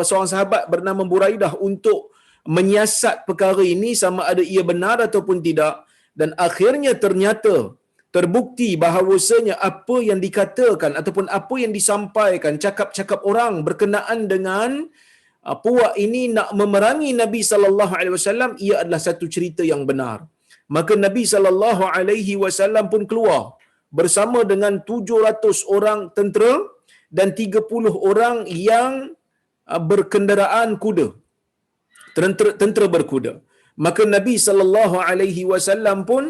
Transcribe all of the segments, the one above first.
seorang sahabat bernama Buraidah untuk menyiasat perkara ini sama ada ia benar ataupun tidak, dan akhirnya ternyata terbukti bahawasanya apa yang dikatakan ataupun apa yang disampaikan cakap-cakap orang berkenaan dengan puak ini nak memerangi Nabi sallallahu alaihi wasallam ia adalah satu cerita yang benar. Maka Nabi sallallahu alaihi wasallam pun keluar bersama dengan 700 orang tentera dan 30 orang yang berkenderaan kuda, tentera berkuda. Maka Nabi sallallahu alaihi wasallam pun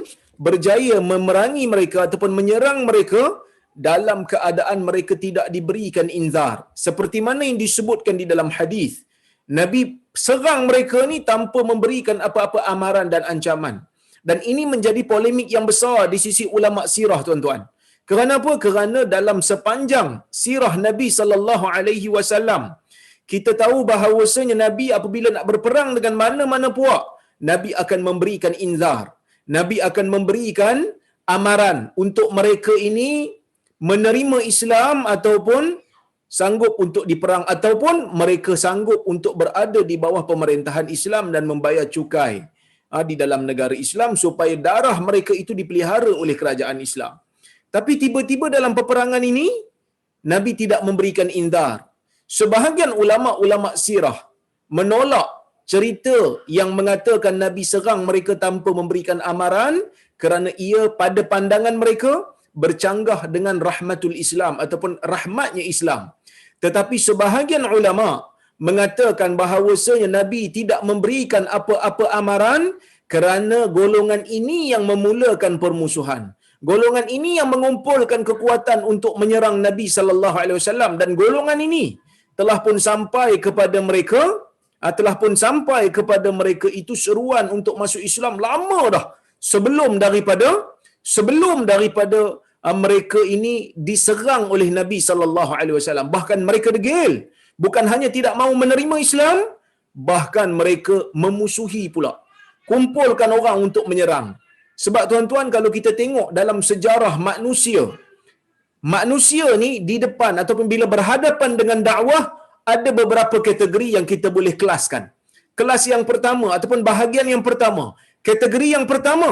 berjaya memerangi mereka ataupun menyerang mereka dalam keadaan mereka tidak diberikan inzar. Seperti mana yang disebutkan di dalam hadis, Nabi serang mereka ni tanpa memberikan apa-apa amaran dan ancaman. Dan ini menjadi polemik yang besar di sisi ulama sirah, tuan-tuan. Kerana apa? Kerana dalam sepanjang sirah Nabi sallallahu alaihi wasallam, kita tahu bahawasanya Nabi apabila nak berperang dengan mana-mana puak, Nabi akan memberikan inzar. Nabi akan memberikan amaran untuk mereka ini menerima Islam ataupun sanggup untuk diperang, ataupun mereka sanggup untuk berada di bawah pemerintahan Islam dan membayar cukai di dalam negara Islam supaya darah mereka itu dipelihara oleh kerajaan Islam. Tapi tiba-tiba dalam peperangan ini Nabi tidak memberikan inzar. Sebahagian ulama-ulama sirah menolak cerita yang mengatakan Nabi serang mereka tanpa memberikan amaran kerana ia pada pandangan mereka bercanggah dengan rahmatul Islam ataupun rahmatnya Islam. Tetapi sebahagian ulama mengatakan bahawasanya Nabi tidak memberikan apa-apa amaran kerana golongan ini yang memulakan permusuhan. Golongan ini yang mengumpulkan kekuatan untuk menyerang Nabi sallallahu alaihi wasallam, dan golongan ini telah pun sampai kepada mereka itu seruan untuk masuk Islam lama dah, sebelum daripada mereka ini diserang oleh Nabi sallallahu alaihi wasallam. Bahkan mereka degil, bukan hanya tidak mahu menerima Islam, bahkan mereka memusuhi pula, kumpulkan orang untuk menyerang. Sebab tuan-tuan, kalau kita tengok dalam sejarah manusia ni di depan ataupun bila berhadapan dengan dakwah, ada beberapa kategori yang kita boleh kelaskan. Kelas yang pertama ataupun bahagian yang pertama, kategori yang pertama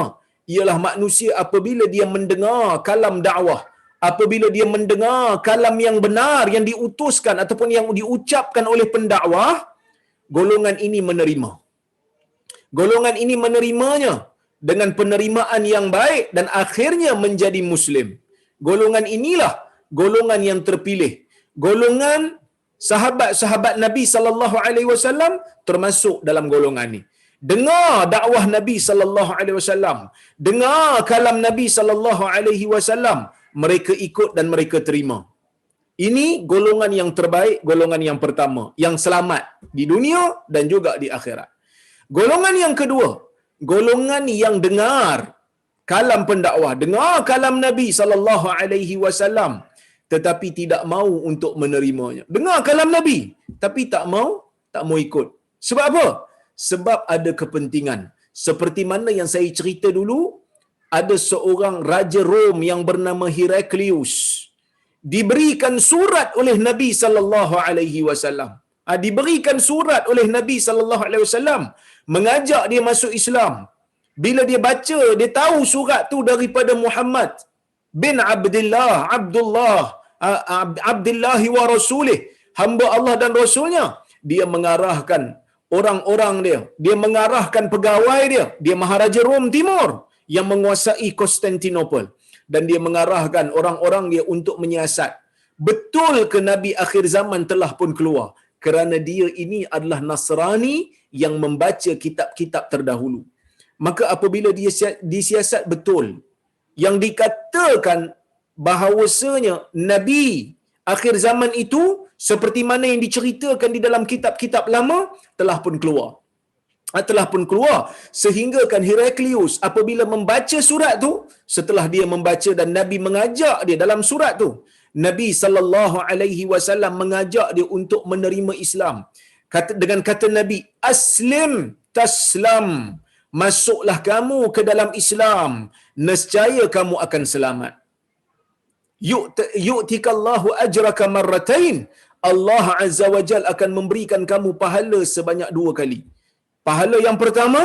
ialah manusia apabila dia mendengar kalam dakwah, apabila dia mendengar kalam yang benar yang diutuskan ataupun yang diucapkan oleh pendakwah, golongan ini menerima. Golongan ini menerimanya dengan penerimaan yang baik dan akhirnya menjadi Muslim. Golongan inilah golongan yang terpilih. Golongan sahabat-sahabat Nabi sallallahu alaihi wasallam termasuk dalam golongan ini. Dengar dakwah Nabi sallallahu alaihi wasallam, dengar kalam Nabi sallallahu alaihi wasallam, mereka ikut dan mereka terima. Ini golongan yang terbaik, golongan yang pertama, yang selamat di dunia dan juga di akhirat. Golongan yang kedua, golongan yang dengar kalam pendakwah, dengar kalam Nabi sallallahu alaihi wasallam tetapi tidak mahu untuk menerimanya. Dengar kalam Nabi tapi tak mau ikut. Sebab apa? Sebab ada kepentingan. Seperti mana yang saya cerita dulu, ada seorang raja Rom yang bernama Heraklius. Diberikan surat oleh Nabi sallallahu alaihi wasallam. Diberikan surat oleh Nabi sallallahu alaihi wasallam mengajak dia masuk Islam. Bila dia baca, dia tahu surat tu daripada Muhammad bin Abdullah wa Rasulih, hamba Allah dan Rasulnya. Dia mengarahkan orang-orang dia mengarahkan pegawai dia Maharaja Rom Timur yang menguasai Konstantinopel, dan dia mengarahkan orang-orang dia untuk menyiasat. Betul ke Nabi akhir zaman telah pun keluar? Kerana dia ini adalah Nasrani yang membaca kitab-kitab terdahulu. Maka apabila dia disiasat betul, yang dikatakan bahawasanya Nabi akhir zaman itu seperti mana yang diceritakan di dalam kitab-kitab lama telah pun keluar sehingga kan Heraklius apabila membaca surat tu, setelah dia membaca dan Nabi mengajak dia dalam surat tu, Nabi sallallahu alaihi wasallam mengajak dia untuk menerima Islam. Dengan kata Nabi, aslim taslam, masuklah kamu ke dalam Islam, nescaya kamu akan selamat. Yu'tikallahu ajraka marratain, Allah Azza wa Jal akan memberikan kamu pahala sebanyak 2 kali. Pahala yang pertama,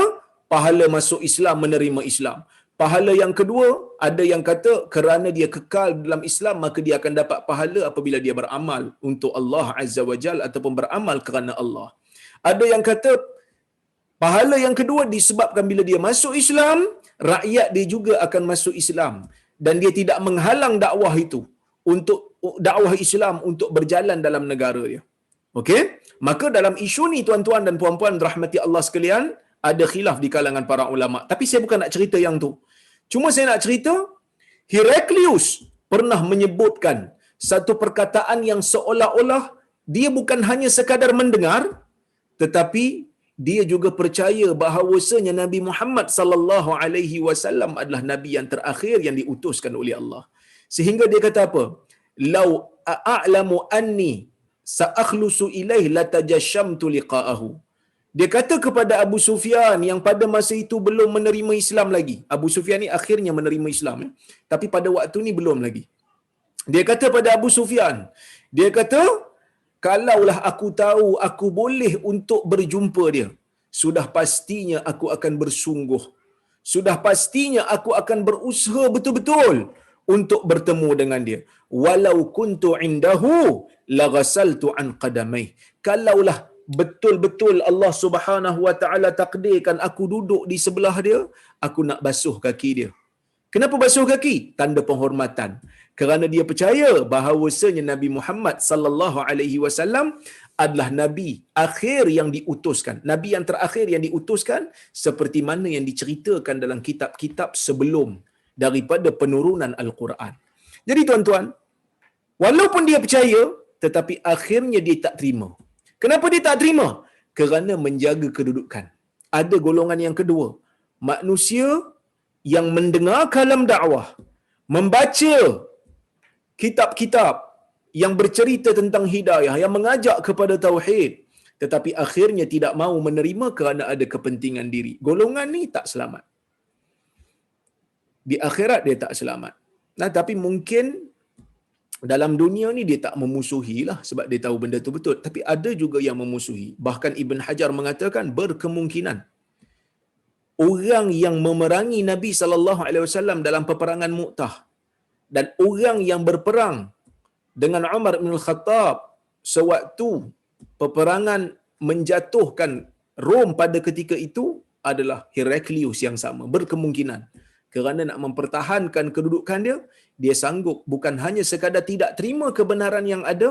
pahala masuk Islam, menerima Islam. Pahala yang kedua, ada yang kata kerana dia kekal dalam Islam, maka dia akan dapat pahala apabila dia beramal untuk Allah Azza wa Jal ataupun beramal kerana Allah. Ada yang kata pahala yang kedua disebabkan bila dia masuk Islam, rakyat dia juga akan masuk Islam dan dia tidak menghalang dakwah itu untuk dakwah Islam untuk berjalan dalam negara dia. Okey? Maka dalam isu ni tuan-tuan dan puan-puan rahmati Allah sekalian, ada khilaf di kalangan para ulama. Tapi saya bukan nak cerita yang tu. Cuma saya nak cerita Heraklius pernah menyebutkan satu perkataan yang seolah-olah dia bukan hanya sekadar mendengar, tetapi dia juga percaya bahawasanya Nabi Muhammad sallallahu alaihi wasallam adalah nabi yang terakhir yang diutuskan oleh Allah. Sehingga dia kata apa? Lau a'lamu anni sa'akhlusu ilaihi latajashamtu liqa'ahu. Dia kata kepada Abu Sufyan yang pada masa itu belum menerima Islam lagi. Abu Sufyan ni akhirnya menerima Islam, tapi pada waktu ni belum lagi. Dia kata pada Abu Sufyan, dia kata, kalaulah aku tahu aku boleh untuk berjumpa dia, sudah pastinya aku akan bersungguh. Sudah pastinya aku akan berusaha betul-betul untuk bertemu dengan dia. Walau kuntu indahu laghasaltu an qadamai. Kalaulah betul-betul Allah Subhanahu wa taala takdirkan aku duduk di sebelah dia, aku nak basuh kaki dia. Kenapa basuh kaki? Tanda penghormatan. Kerana dia percaya bahawasanya Nabi Muhammad sallallahu alaihi wasallam adalah nabi akhir yang diutuskan, nabi yang terakhir yang diutuskan seperti mana yang diceritakan dalam kitab-kitab sebelum daripada penurunan Al-Quran. Jadi tuan-tuan, walaupun dia percaya, tetapi akhirnya dia tak terima. Kenapa dia tak terima? Kerana menjaga kedudukan. Ada golongan yang kedua, manusia yang mendengar kalam dakwah, membaca kitab-kitab yang bercerita tentang hidayah, yang mengajak kepada tauhid, tetapi akhirnya tidak mahu menerima kerana ada kepentingan diri. Golongan ni tak selamat. Di akhirat dia tak selamat. Nah, tapi mungkin dalam dunia ni dia tak memusuhi lah sebab dia tahu benda tu betul. Tapi ada juga yang memusuhi. Bahkan Ibn Hajar mengatakan berkemungkinan orang yang memerangi Nabi SAW dalam peperangan Mu'tah dan orang yang berperang dengan Umar bin Khattab sewaktu peperangan menjatuhkan Rom pada ketika itu adalah Heraklius yang sama. Berkemungkinan kerana nak mempertahankan kedudukan dia, dia sanggup bukan hanya sekadar tidak terima kebenaran yang ada,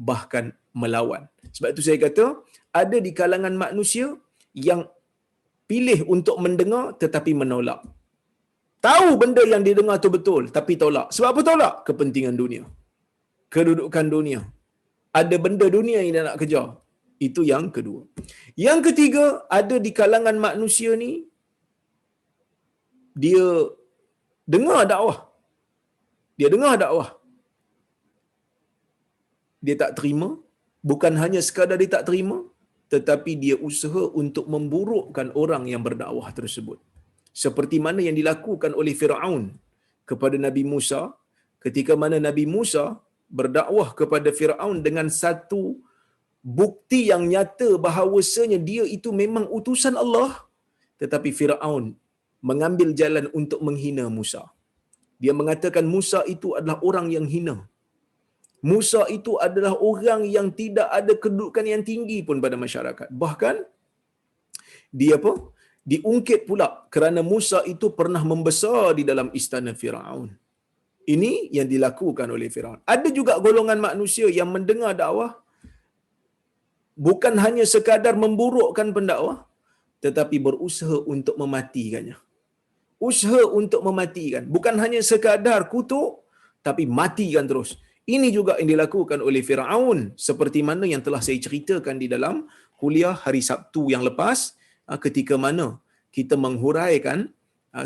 bahkan melawan. Sebab itu saya kata, ada di kalangan manusia yang pilih untuk mendengar tetapi menolak. Tahu benda yang didengar tu betul tapi tolak. Sebab apa tolak? Kepentingan dunia. Kedudukan dunia. Ada benda dunia yang dia nak kejar. Itu yang kedua. Yang ketiga, ada di kalangan manusia ni dia dengar dakwah. Dia dengar dakwah. Dia tak terima, bukan hanya sekadar dia tak terima, tetapi dia usaha untuk memburukkan orang yang berdakwah tersebut. Seperti mana yang dilakukan oleh Firaun kepada Nabi Musa, ketika mana Nabi Musa berdakwah kepada Firaun dengan satu bukti yang nyata bahawasanya dia itu memang utusan Allah, tetapi Firaun mengambil jalan untuk menghina Musa. Dia mengatakan Musa itu adalah orang yang hina. Musa itu adalah orang yang tidak ada kedudukan yang tinggi pun pada masyarakat. Bahkan dia apa? Diungkit pula kerana Musa itu pernah membesar di dalam istana Firaun. Ini yang dilakukan oleh Firaun. Ada juga golongan manusia yang mendengar dakwah bukan hanya sekadar memburukkan pendakwah, tetapi berusaha untuk mematikannya. Usaha untuk mematikan. Bukan hanya sekadar kutuk, tapi matikan terus. Ini juga yang dilakukan oleh Firaun, seperti mana yang telah saya ceritakan di dalam kuliah hari Sabtu yang lepas, ketika mana kita menghuraikan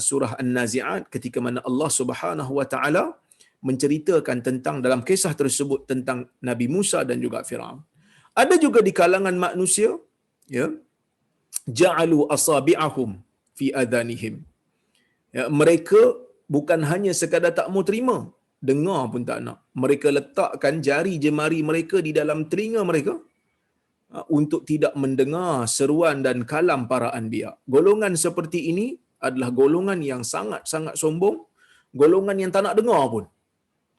surah An-Nazi'at, ketika mana Allah Subhanahu wa taala menceritakan tentang dalam kisah tersebut tentang Nabi Musa dan juga Firaun. Ada juga di kalangan manusia, ya, ja'alu asabi'ahum fi adhanihim. Ya, mereka bukan hanya sekadar tak mau terima, dengar pun tak nak. Mereka letakkan jari jemari mereka di dalam telinga mereka untuk tidak mendengar seruan dan kalam para anbiya. Golongan seperti ini adalah golongan yang sangat-sangat sombong, golongan yang tak nak dengar pun.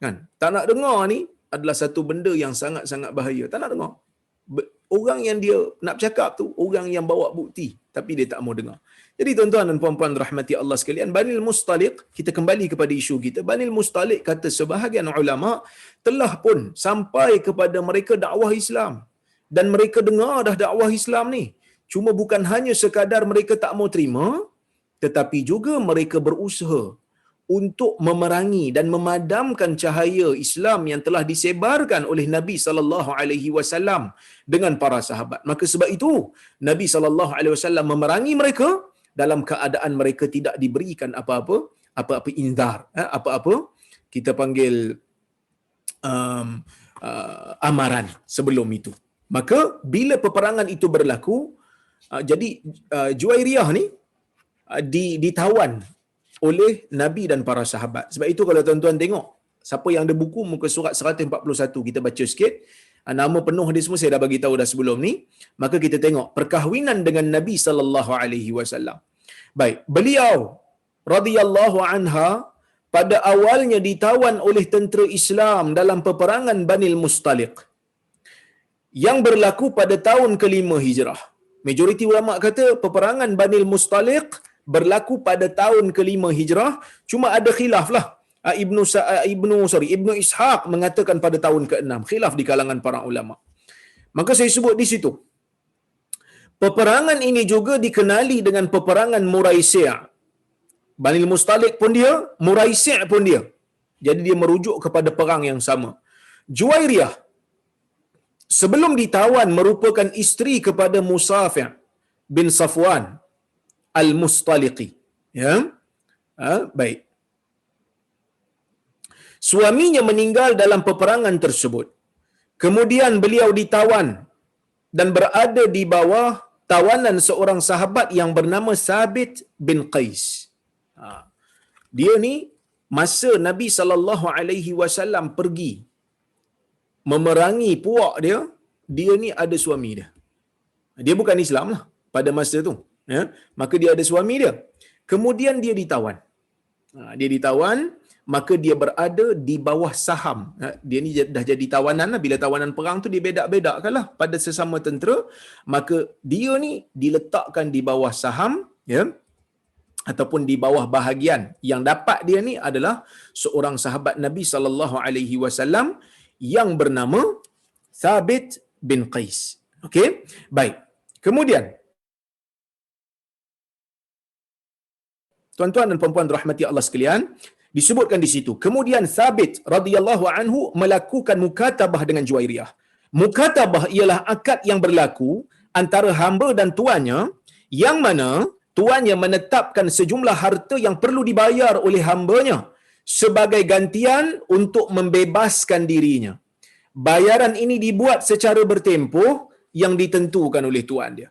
Kan? Tak nak dengar ni adalah satu benda yang sangat-sangat bahaya. Tak nak dengar. Orang yang dia nak bercakap tu, orang yang bawa bukti, tapi dia tak mau dengar. Jadi tuan-tuan dan puan-puan rahmati Allah sekalian, Bani Mustaliq, kita kembali kepada isu kita. Bani Mustaliq kata sebahagian ulama telah pun sampai kepada mereka dakwah Islam. Dan mereka dengar dah dakwah Islam ni. Cuma bukan hanya sekadar mereka tak mau terima, tetapi juga mereka berusaha untuk memerangi dan memadamkan cahaya Islam yang telah disebarkan oleh Nabi sallallahu alaihi wasallam dengan para sahabat. Maka sebab itu Nabi sallallahu alaihi wasallam memerangi mereka dalam keadaan mereka tidak diberikan apa-apa inzar, apa-apa kita panggil amaran sebelum itu. Maka bila peperangan itu berlaku, jadi Juwairiyah ni ditawan oleh Nabi dan para sahabat. Sebab itu kalau tuan-tuan tengok, siapa yang ada buku muka surat 141, kita baca sikit. Nama penuh dia semua saya dah bagi tahu dah sebelum ni. Maka kita tengok perkahwinan dengan Nabi sallallahu alaihi wasallam. Baik, beliau radhiyallahu anha pada awalnya ditawan oleh tentera Islam dalam peperangan Banil Mustaliq yang berlaku pada tahun ke-5 Hijrah. Majoriti ulama kata peperangan Banil Mustaliq berlaku pada tahun ke-5 Hijrah, cuma ada khilaf lah. Ibnu Ishaq mengatakan pada tahun ke-6. Khilaf di kalangan para ulama. Maka saya sebut di situ. Peperangan ini juga dikenali dengan peperangan Muraisi'. Banil Mustaliq pun dia, Muraisi' pun dia. Jadi dia merujuk kepada perang yang sama. Juwairiyah sebelum ditawan merupakan isteri kepada Musafi' bin Safwan Al-Mustaliqi. Ya. Baik. Suaminya meninggal dalam peperangan tersebut. Kemudian beliau ditawan dan berada di bawah tawanan seorang sahabat yang bernama Sabit bin Qais. Dia ni masa Nabi sallallahu alaihi wasallam pergi memerangi puak dia, dia ni ada suami dia. Dia bukan Islam lah pada masa tu. Ya, maka dia ada suami dia. Kemudian dia ditawan. Dia ditawan, maka dia berada di bawah saham. Dia ni dah jadi tawanan lah. Bila tawanan perang tu dia bedak-bedakkan lah pada sesama tentera. Maka dia ni diletakkan di bawah saham, ya, ataupun di bawah bahagian yang dapat dia ni adalah seorang sahabat Nabi sallallahu alaihi wasallam yang bernama Thabit bin Qais. Okey? Baik. Kemudian tuan-tuan dan puan-puan rahmati Allah sekalian, disebutkan di situ. Kemudian Thabit radhiyallahu anhu melakukan mukatabah dengan Juwairiyah. Mukatabah ialah akad yang berlaku antara hamba dan tuannya, yang mana tuannya menetapkan sejumlah harta yang perlu dibayar oleh hambanya sebagai gantian untuk membebaskan dirinya. Bayaran ini dibuat secara bertempoh yang ditentukan oleh tuan dia.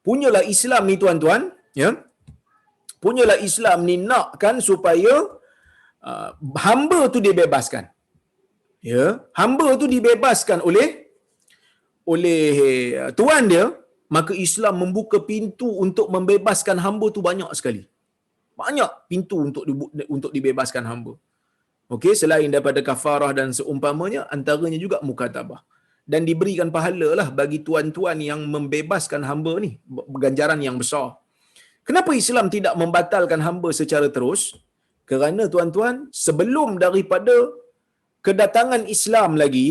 Punyalah Islam ni tuan-tuan, ya. Punyalah Islam ni nakkan supaya hamba tu dibebaskan. Ya, hamba tu dibebaskan oleh tuan dia, maka Islam membuka pintu untuk membebaskan hamba tu banyak sekali. Banyak pintu untuk dibebaskan hamba. Okey, selain daripada kafarah dan seumpamanya, antaranya juga mukatabah. Dan diberikan pahala lah bagi tuan-tuan yang membebaskan hamba ni, ganjaran yang besar. Kenapa Islam tidak membatalkan hamba secara terus? Kerana tuan-tuan, sebelum daripada kedatangan Islam lagi,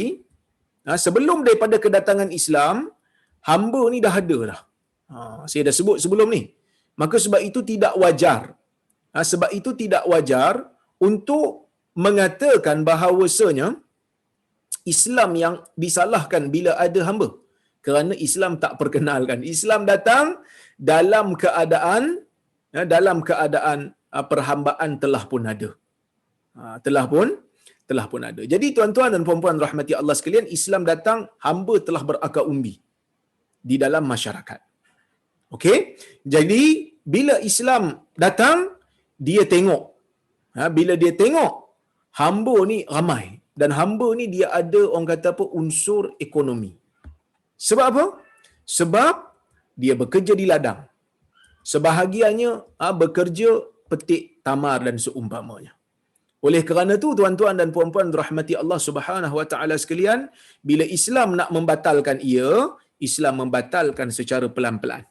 sebelum daripada kedatangan Islam, hamba ni dah ada dah. Saya dah sebut sebelum ni. Maka sebab itu tidak wajar. Sebab itu tidak wajar untuk mengatakan bahawasanya Islam yang disalahkan bila ada hamba. Kerana Islam tak perkenalkan. Islam datang dalam keadaan perhambaan telah pun ada. Telah pun ada. Jadi tuan-tuan dan puan-puan rahmati Allah sekalian, Islam datang, hamba telah berakar umbi di dalam masyarakat. Okey? Jadi bila Islam datang, dia tengok. Bila dia tengok hamba ni ramai dan hamba ni dia ada orang kata apa unsur ekonomi. Sebab apa? Sebab dia bekerja di ladang. Sebahagiannya bekerja petik tamar dan seumpamanya. Oleh kerana tu tuan-tuan dan puan-puan rahmati Allah Subhanahu wa taala sekalian, bila Islam nak membatalkan ia, Islam membatalkan secara pelan-pelan.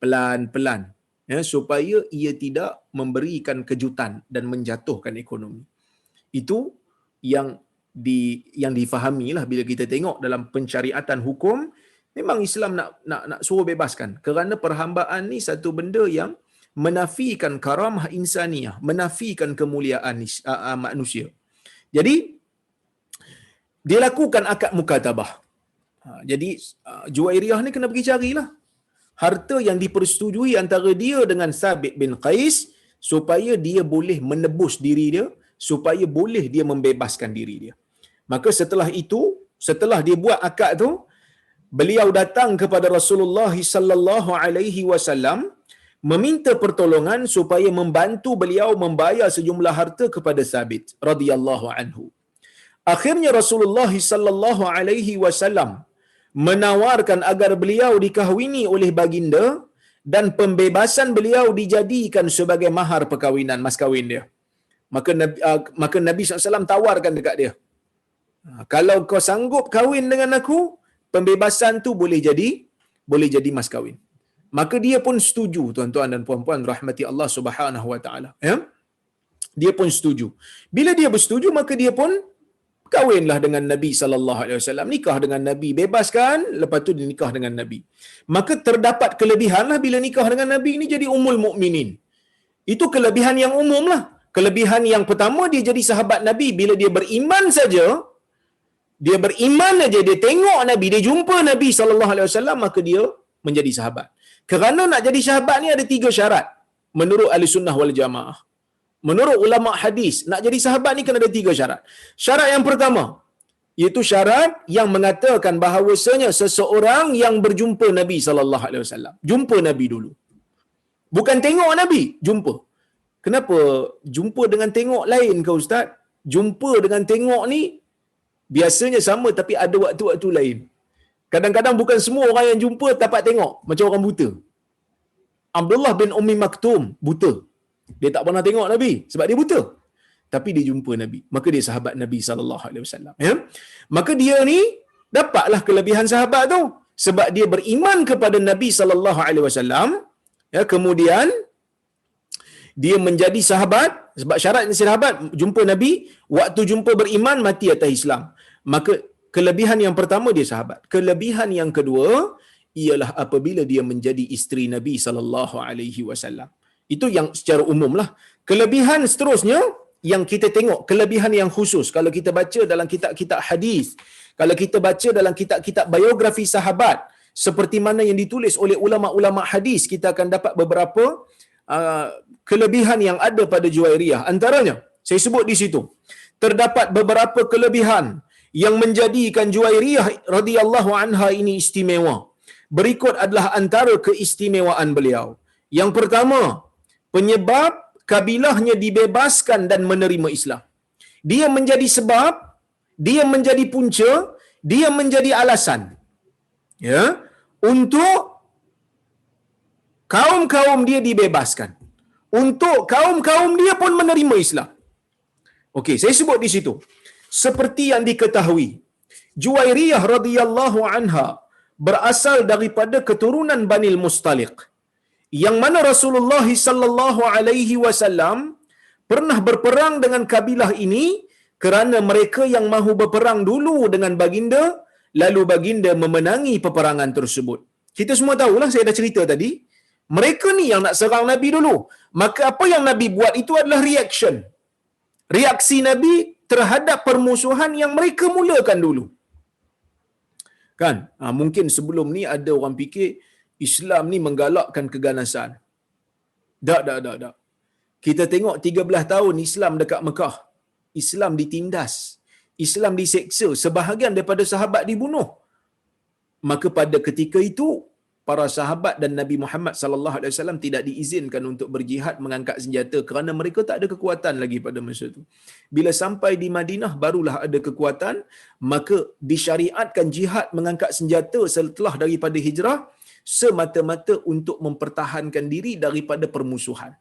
Pelan-pelan, ya, supaya ia tidak memberikan kejutan dan menjatuhkan ekonomi. Itu yang difahamilah bila kita tengok dalam pencariatan hukum, memang Islam nak suruh bebaskan, kerana perhambaan ni satu benda yang menafikan karamah insaniyah, menafikan kemuliaan manusia. Jadi dia lakukan akad mukatabah. Jadi Juwairiyah ni kena pergi carilah harta yang dipersetujui antara dia dengan Thabit bin Qais, supaya dia boleh menebus diri dia, supaya boleh dia membebaskan diri dia. Maka setelah itu, setelah dia buat akad tu, beliau datang kepada Rasulullah sallallahu alaihi wasallam meminta pertolongan supaya membantu beliau membayar sejumlah harta kepada Thabit radhiyallahu anhu. Akhirnya Rasulullah sallallahu alaihi wasallam menawarkan agar beliau dikahwini oleh baginda dan pembebasan beliau dijadikan sebagai mahar perkahwinan, mas kahwin dia. Maka Nabi SAW tawarkan dekat dia, kalau kau sanggup kahwin dengan aku, pembebasan tu boleh jadi mas kahwin. Maka dia pun setuju, tuan-tuan dan puan-puan rahmati Allah Subhanahu wa taala, ya. Dia pun setuju. Bila dia bersetuju, maka dia pun kahwinlah dengan Nabi sallallahu alaihi wasallam, nikah dengan Nabi, bebaskan, lepas tu dia nikah dengan Nabi. Maka terdapat kelebihanlah bila nikah dengan Nabi ini jadi ummul mukminin. Itu kelebihan yang umumlah. Kelebihan yang pertama, dia jadi sahabat Nabi. Bila dia beriman saja, dia beriman aja, dia tengok Nabi, dia jumpa Nabi sallallahu alaihi wasallam, maka dia menjadi sahabat. Kerana nak jadi sahabat ni ada 3 syarat menurut Ahlussunnah wal Jamaah. Menurut ulama hadis, nak jadi sahabat ni kena ada 3 syarat. Syarat yang pertama, iaitu syarat yang mengatakan bahawasanya seseorang yang berjumpa Nabi sallallahu alaihi wasallam, jumpa Nabi dulu. Bukan tengok Nabi, jumpa. Kenapa jumpa dengan tengok lain ke ustaz? Jumpa dengan tengok ni biasanya sama, tapi ada waktu-waktu lain. Kadang-kadang bukan semua orang yang jumpa dapat tengok, macam orang buta. Abdullah bin Ummi Maktum buta. Dia tak pernah tengok Nabi sebab dia buta. Tapi dia jumpa Nabi. Maka dia sahabat Nabi sallallahu alaihi wasallam, ya. Maka dia ni dapatlah kelebihan sahabat tu sebab dia beriman kepada Nabi sallallahu alaihi wasallam, ya. Kemudian dia menjadi sahabat sebab syarat sahabat jumpa Nabi, waktu jumpa beriman, mati atas Islam. Maka kelebihan yang pertama dia sahabat. Kelebihan yang kedua ialah apabila dia menjadi isteri Nabi sallallahu alaihi wasallam. Itu yang secara umum lah. Kelebihan seterusnya yang kita tengok, kelebihan yang khusus. Kalau kita baca dalam kitab-kitab hadis, kalau kita baca dalam kitab-kitab biografi sahabat, seperti mana yang ditulis oleh ulama-ulama hadis, kita akan dapat beberapa kelebihan yang ada pada Juwairiyah. Antaranya, saya sebut di situ, terdapat beberapa kelebihan yang menjadikan Juwairiyah radhiyallahu anha ini istimewa. Berikut adalah antara keistimewaan beliau. Yang pertama, penyebab kabilahnya dibebaskan dan menerima Islam. Dia menjadi sebab, dia menjadi punca, dia menjadi alasan, ya, untuk kaum-kaum dia dibebaskan. Untuk kaum-kaum dia pun menerima Islam. Okey, saya sebut di situ. Seperti yang diketahui, Juwairiyah radhiyallahu anha berasal daripada keturunan Bani Mustaliq, yang mana Rasulullah sallallahu alaihi wasallam pernah berperang dengan kabilah ini kerana mereka yang mahu berperang dulu dengan baginda, lalu baginda memenangi peperangan tersebut. Kita semua tahulah, saya dah cerita tadi, mereka ni yang nak serang Nabi dulu. Maka apa yang Nabi buat itu adalah reaction. Reaksi Nabi terhadap permusuhan yang mereka mulakan dulu. Kan? Mungkin sebelum ni ada orang fikir Islam ni menggalakkan keganasan. Tak. Kita tengok 13 tahun Islam dekat Mekah. Islam ditindas. Islam diseksa. Sebahagian daripada sahabat dibunuh. Maka pada ketika itu, para sahabat dan Nabi Muhammad sallallahu alaihi wasallam tidak diizinkan untuk berjihad mengangkat senjata kerana mereka tak ada kekuatan lagi pada masa itu. Bila sampai di Madinah barulah ada kekuatan, maka disyariatkan jihad mengangkat senjata setelah daripada hijrah semata-mata untuk mempertahankan diri daripada permusuhan.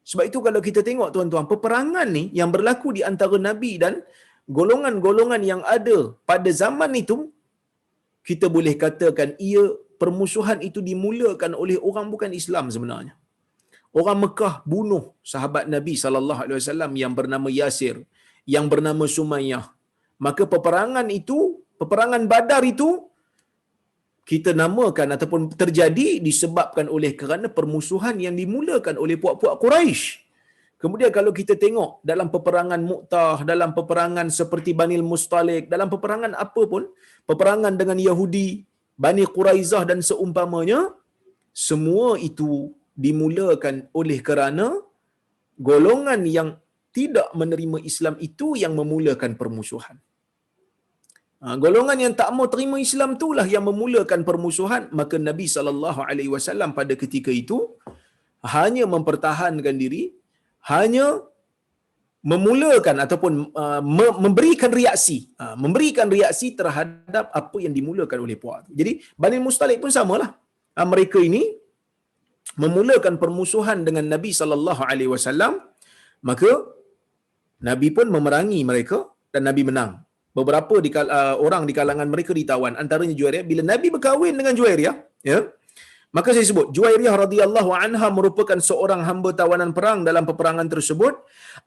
Sebab itu kalau kita tengok tuan-tuan, peperangan ni yang berlaku di antara Nabi dan golongan-golongan yang ada pada zaman itu, kita boleh katakan ia permusuhan itu dimulakan oleh orang bukan Islam sebenarnya. Orang Mekah bunuh sahabat Nabi sallallahu alaihi wasallam yang bernama Yasir, yang bernama Sumayyah. Maka peperangan itu, peperangan Badar itu kita namakan ataupun terjadi disebabkan oleh kerana permusuhan yang dimulakan oleh puak-puak Quraisy. Kemudian kalau kita tengok dalam peperangan Mu'tah, dalam peperangan seperti Banil Mustalik, dalam peperangan apa pun, peperangan dengan Yahudi, Bani Quraizah dan seumpamanya, semua itu dimulakan oleh kerana golongan yang tidak menerima Islam itu yang memulakan permusuhan. Golongan yang tak mau terima Islam itulah yang memulakan permusuhan. Maka Nabi SAW pada ketika itu hanya mempertahankan diri, hanya memulakan ataupun memberikan reaksi terhadap apa yang dimulakan oleh puak. Jadi Bani Mustalik pun samalah. Mereka ini memulakan permusuhan dengan Nabi SAW, maka Nabi pun memerangi mereka dan Nabi menang. Beberapa orang di kalangan mereka ditawan, antaranya Juwairiyah. Bila Nabi berkahwin dengan Juwairiyah, ya, maka saya sebut Juwairiyah radhiyallahu anha merupakan seorang hamba tawanan perang dalam peperangan tersebut.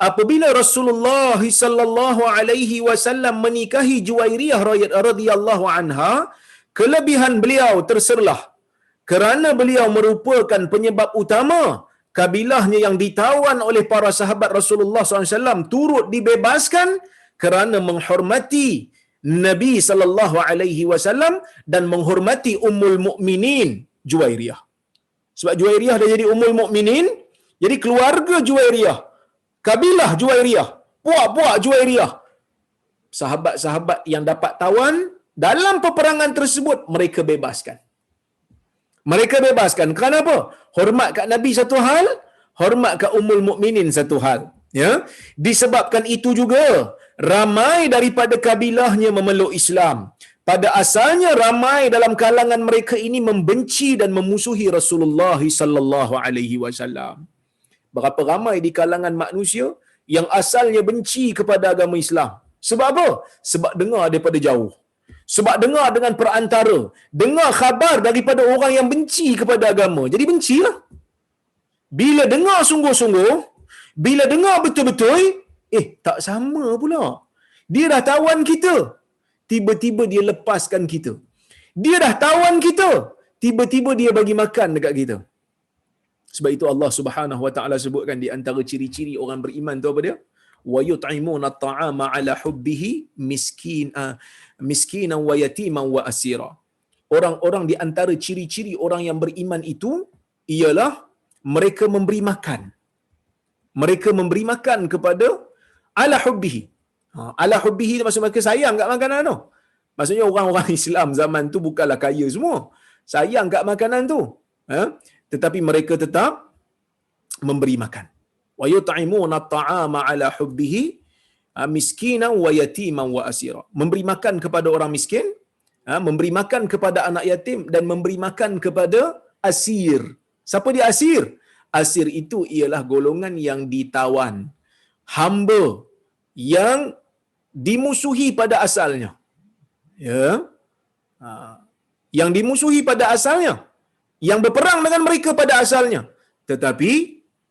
Apabila Rasulullah sallallahu alaihi wasallam menikahi Juwairiyah radhiyallahu anha, kelebihan beliau terserlah kerana beliau merupakan penyebab utama kabilahnya yang ditawan oleh para sahabat Rasulullah SAW turut dibebaskan kerana menghormati Nabi sallallahu alaihi wasallam dan menghormati Ummul Mukminin Juwairiyah. Sebab Juwairiyah dah jadi Ummul Mukminin, jadi keluarga Juwairiyah, kabilah Juwairiyah, puak-puak Juwairiyah, sahabat-sahabat yang dapat tawan dalam peperangan tersebut mereka bebaskan. Mereka bebaskan. Kenapa? Hormat kat Nabi satu hal, hormat kat Ummul Mukminin satu hal. Ya, disebabkan itu juga ramai daripada kabilahnya memeluk Islam. Pada asalnya ramai dalam kalangan mereka ini membenci dan memusuhi Rasulullah sallallahu alaihi wasallam. Berapa ramai di kalangan manusia yang asalnya benci kepada agama Islam. Sebab apa? Sebab dengar daripada jauh. Sebab dengar dengan perantara, dengar khabar daripada orang yang benci kepada agama. Jadi bencilah. Bila dengar sungguh-sungguh, bila dengar betul-betul, tak sama pula. Dia dah tawan kita, tiba-tiba dia lepaskan kita. Dia dah tawan kita, tiba-tiba dia bagi makan dekat kita. Sebab itu Allah Subhanahu wa taala sebutkan di antara ciri-ciri orang beriman tu apa dia? Wa yut'imuna at-ta'ama 'ala hubbihi miskinan wa yatiman wa asira. Orang-orang di antara ciri-ciri orang yang beriman itu ialah mereka memberi makan. Mereka memberi makan kepada ala hubbihi. Ala hubbihi maksud mereka sayang kat makanan tu. Maksudnya orang-orang Islam zaman tu bukanlah kaya semua. Sayang kat makanan tu. Tetapi mereka tetap memberi makan. Wa yut'imuna at-ta'ama ala hubbihi miskinan wa yatiman wa asira. Memberi makan kepada orang miskin, memberi makan kepada anak yatim dan memberi makan kepada asir. Siapa dia asir? Asir itu ialah golongan yang ditawan, hamba yang dimusuhi pada asalnya. Ya. Yang dimusuhi pada asalnya, yang berperang dengan mereka pada asalnya, tetapi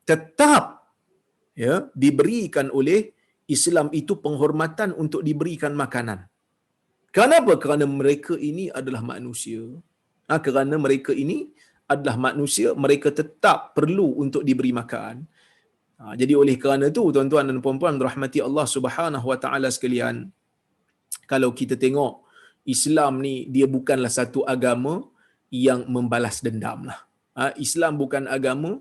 tetap diberikan oleh Islam itu penghormatan untuk diberikan makanan. Kenapa? Kerana mereka ini adalah manusia. Kerana mereka ini adalah manusia, mereka tetap perlu untuk diberi makan. Jadi oleh kerana itu, tuan-tuan dan puan-puan rahmati Allah Subhanahu wa taala sekalian, kalau kita tengok Islam ni, dia bukanlah satu agama yang membalas dendam lah. Islam bukan agama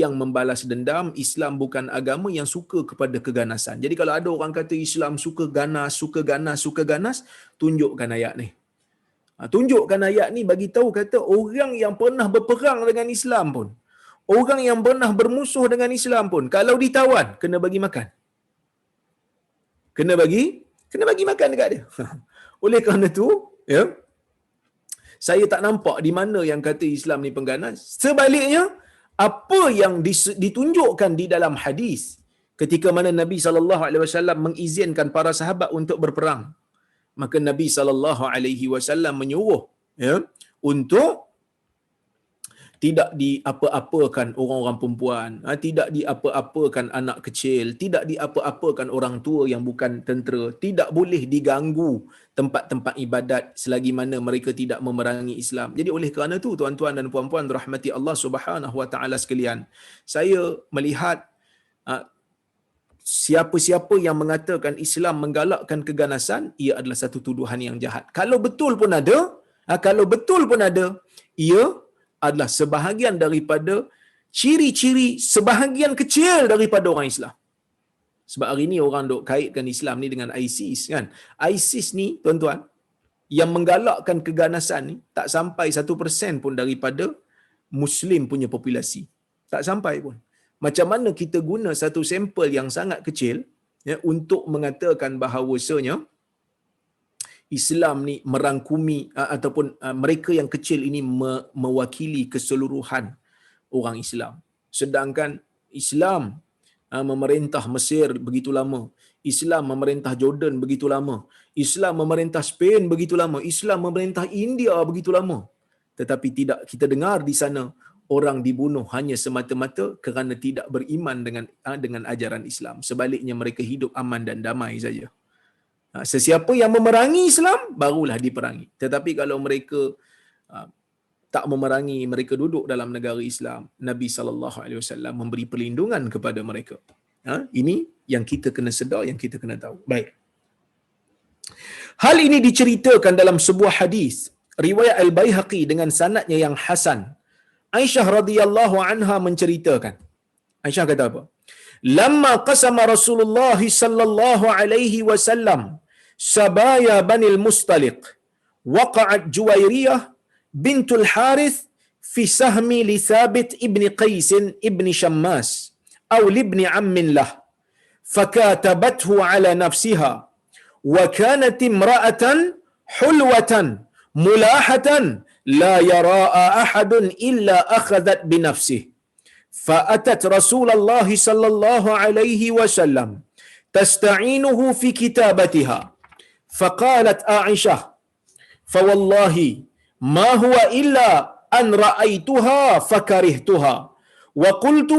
yang membalas dendam. Islam bukan agama yang suka kepada keganasan. Jadi kalau ada orang kata Islam suka ganas, tunjukkan ayat ni. Tunjukkan ayat ni bagi tahu kata orang yang pernah berperang dengan Islam pun, orang yang pernah bermusuh dengan Islam pun, kalau ditawan kena bagi makan. Kena bagi makan dekat dia. Oleh kerana tu, ya, saya tak nampak di mana yang kata Islam ni pengganas. Sebaliknya, apa yang ditunjukkan di dalam hadis ketika mana Nabi SAW mengizinkan para sahabat untuk berperang, maka Nabi SAW menyuruh, ya, untuk tidak diapa-apakan orang-orang perempuan, tidak diapa-apakan anak kecil, tidak diapa-apakan orang tua yang bukan tentera, tidak boleh diganggu tempat-tempat ibadat selagi mana mereka tidak memerangi Islam. Jadi oleh kerana itu, tuan-tuan dan puan-puan rahmati Allah Subhanahu wa taala sekalian, saya melihat siapa-siapa yang mengatakan Islam menggalakkan keganasan, ia adalah satu tuduhan yang jahat. Kalau betul pun ada, ia adalah sebahagian daripada ciri-ciri sebahagian kecil daripada orang Islam. Sebab hari ni orang duk kaitkan Islam ni dengan ISIS, kan? ISIS ni, tuan-tuan, yang menggalakkan keganasan ni tak sampai 1% pun daripada Muslim punya populasi. Tak sampai pun. Macam mana kita guna satu sampel yang sangat kecil, ya, untuk mengatakan bahawasanya Islam ni merangkumi ataupun mereka yang kecil ini mewakili keseluruhan orang Islam. Sedangkan Islam memerintah Mesir begitu lama, Islam memerintah Jordan begitu lama, Islam memerintah Spain begitu lama, Islam memerintah India begitu lama. Tetapi tidak kita dengar di sana orang dibunuh hanya semata-mata kerana tidak beriman dengan ajaran Islam. Sebaliknya mereka hidup aman dan damai saja. Sesiapa yang memerangi Islam barulah diperangi. Tetapi kalau mereka tak memerangi, mereka duduk dalam negara Islam, Nabi SAW memberi perlindungan kepada mereka. Ini yang kita kena sedar, yang kita kena tahu. Baik. Hal ini diceritakan dalam sebuah hadis riwayat Al-Baihaqi dengan sanadnya yang hasan. Aisyah radhiyallahu anha menceritakan. Aisyah kata apa? Lamma qasama Rasulullah sallallahu alaihi wasallam sabaya Banil Mustaliq, waqa'at Juwairiyah bintul Harith fi sahmi li Thabit ibn Qais ibn Shammas aw libni ammin lah, fakatabathu ala nafsiha, wa kanat imra'atan hulwatan mulahatan la yara'a ahadun illa akhadhat bi nafsihi. فأتت رسول الله صلى الله عليه وسلم تستعينه في كتابتها، فقالت عائشة: فوالله ما هو إلا أن رأيتها فكرهتها، وقلت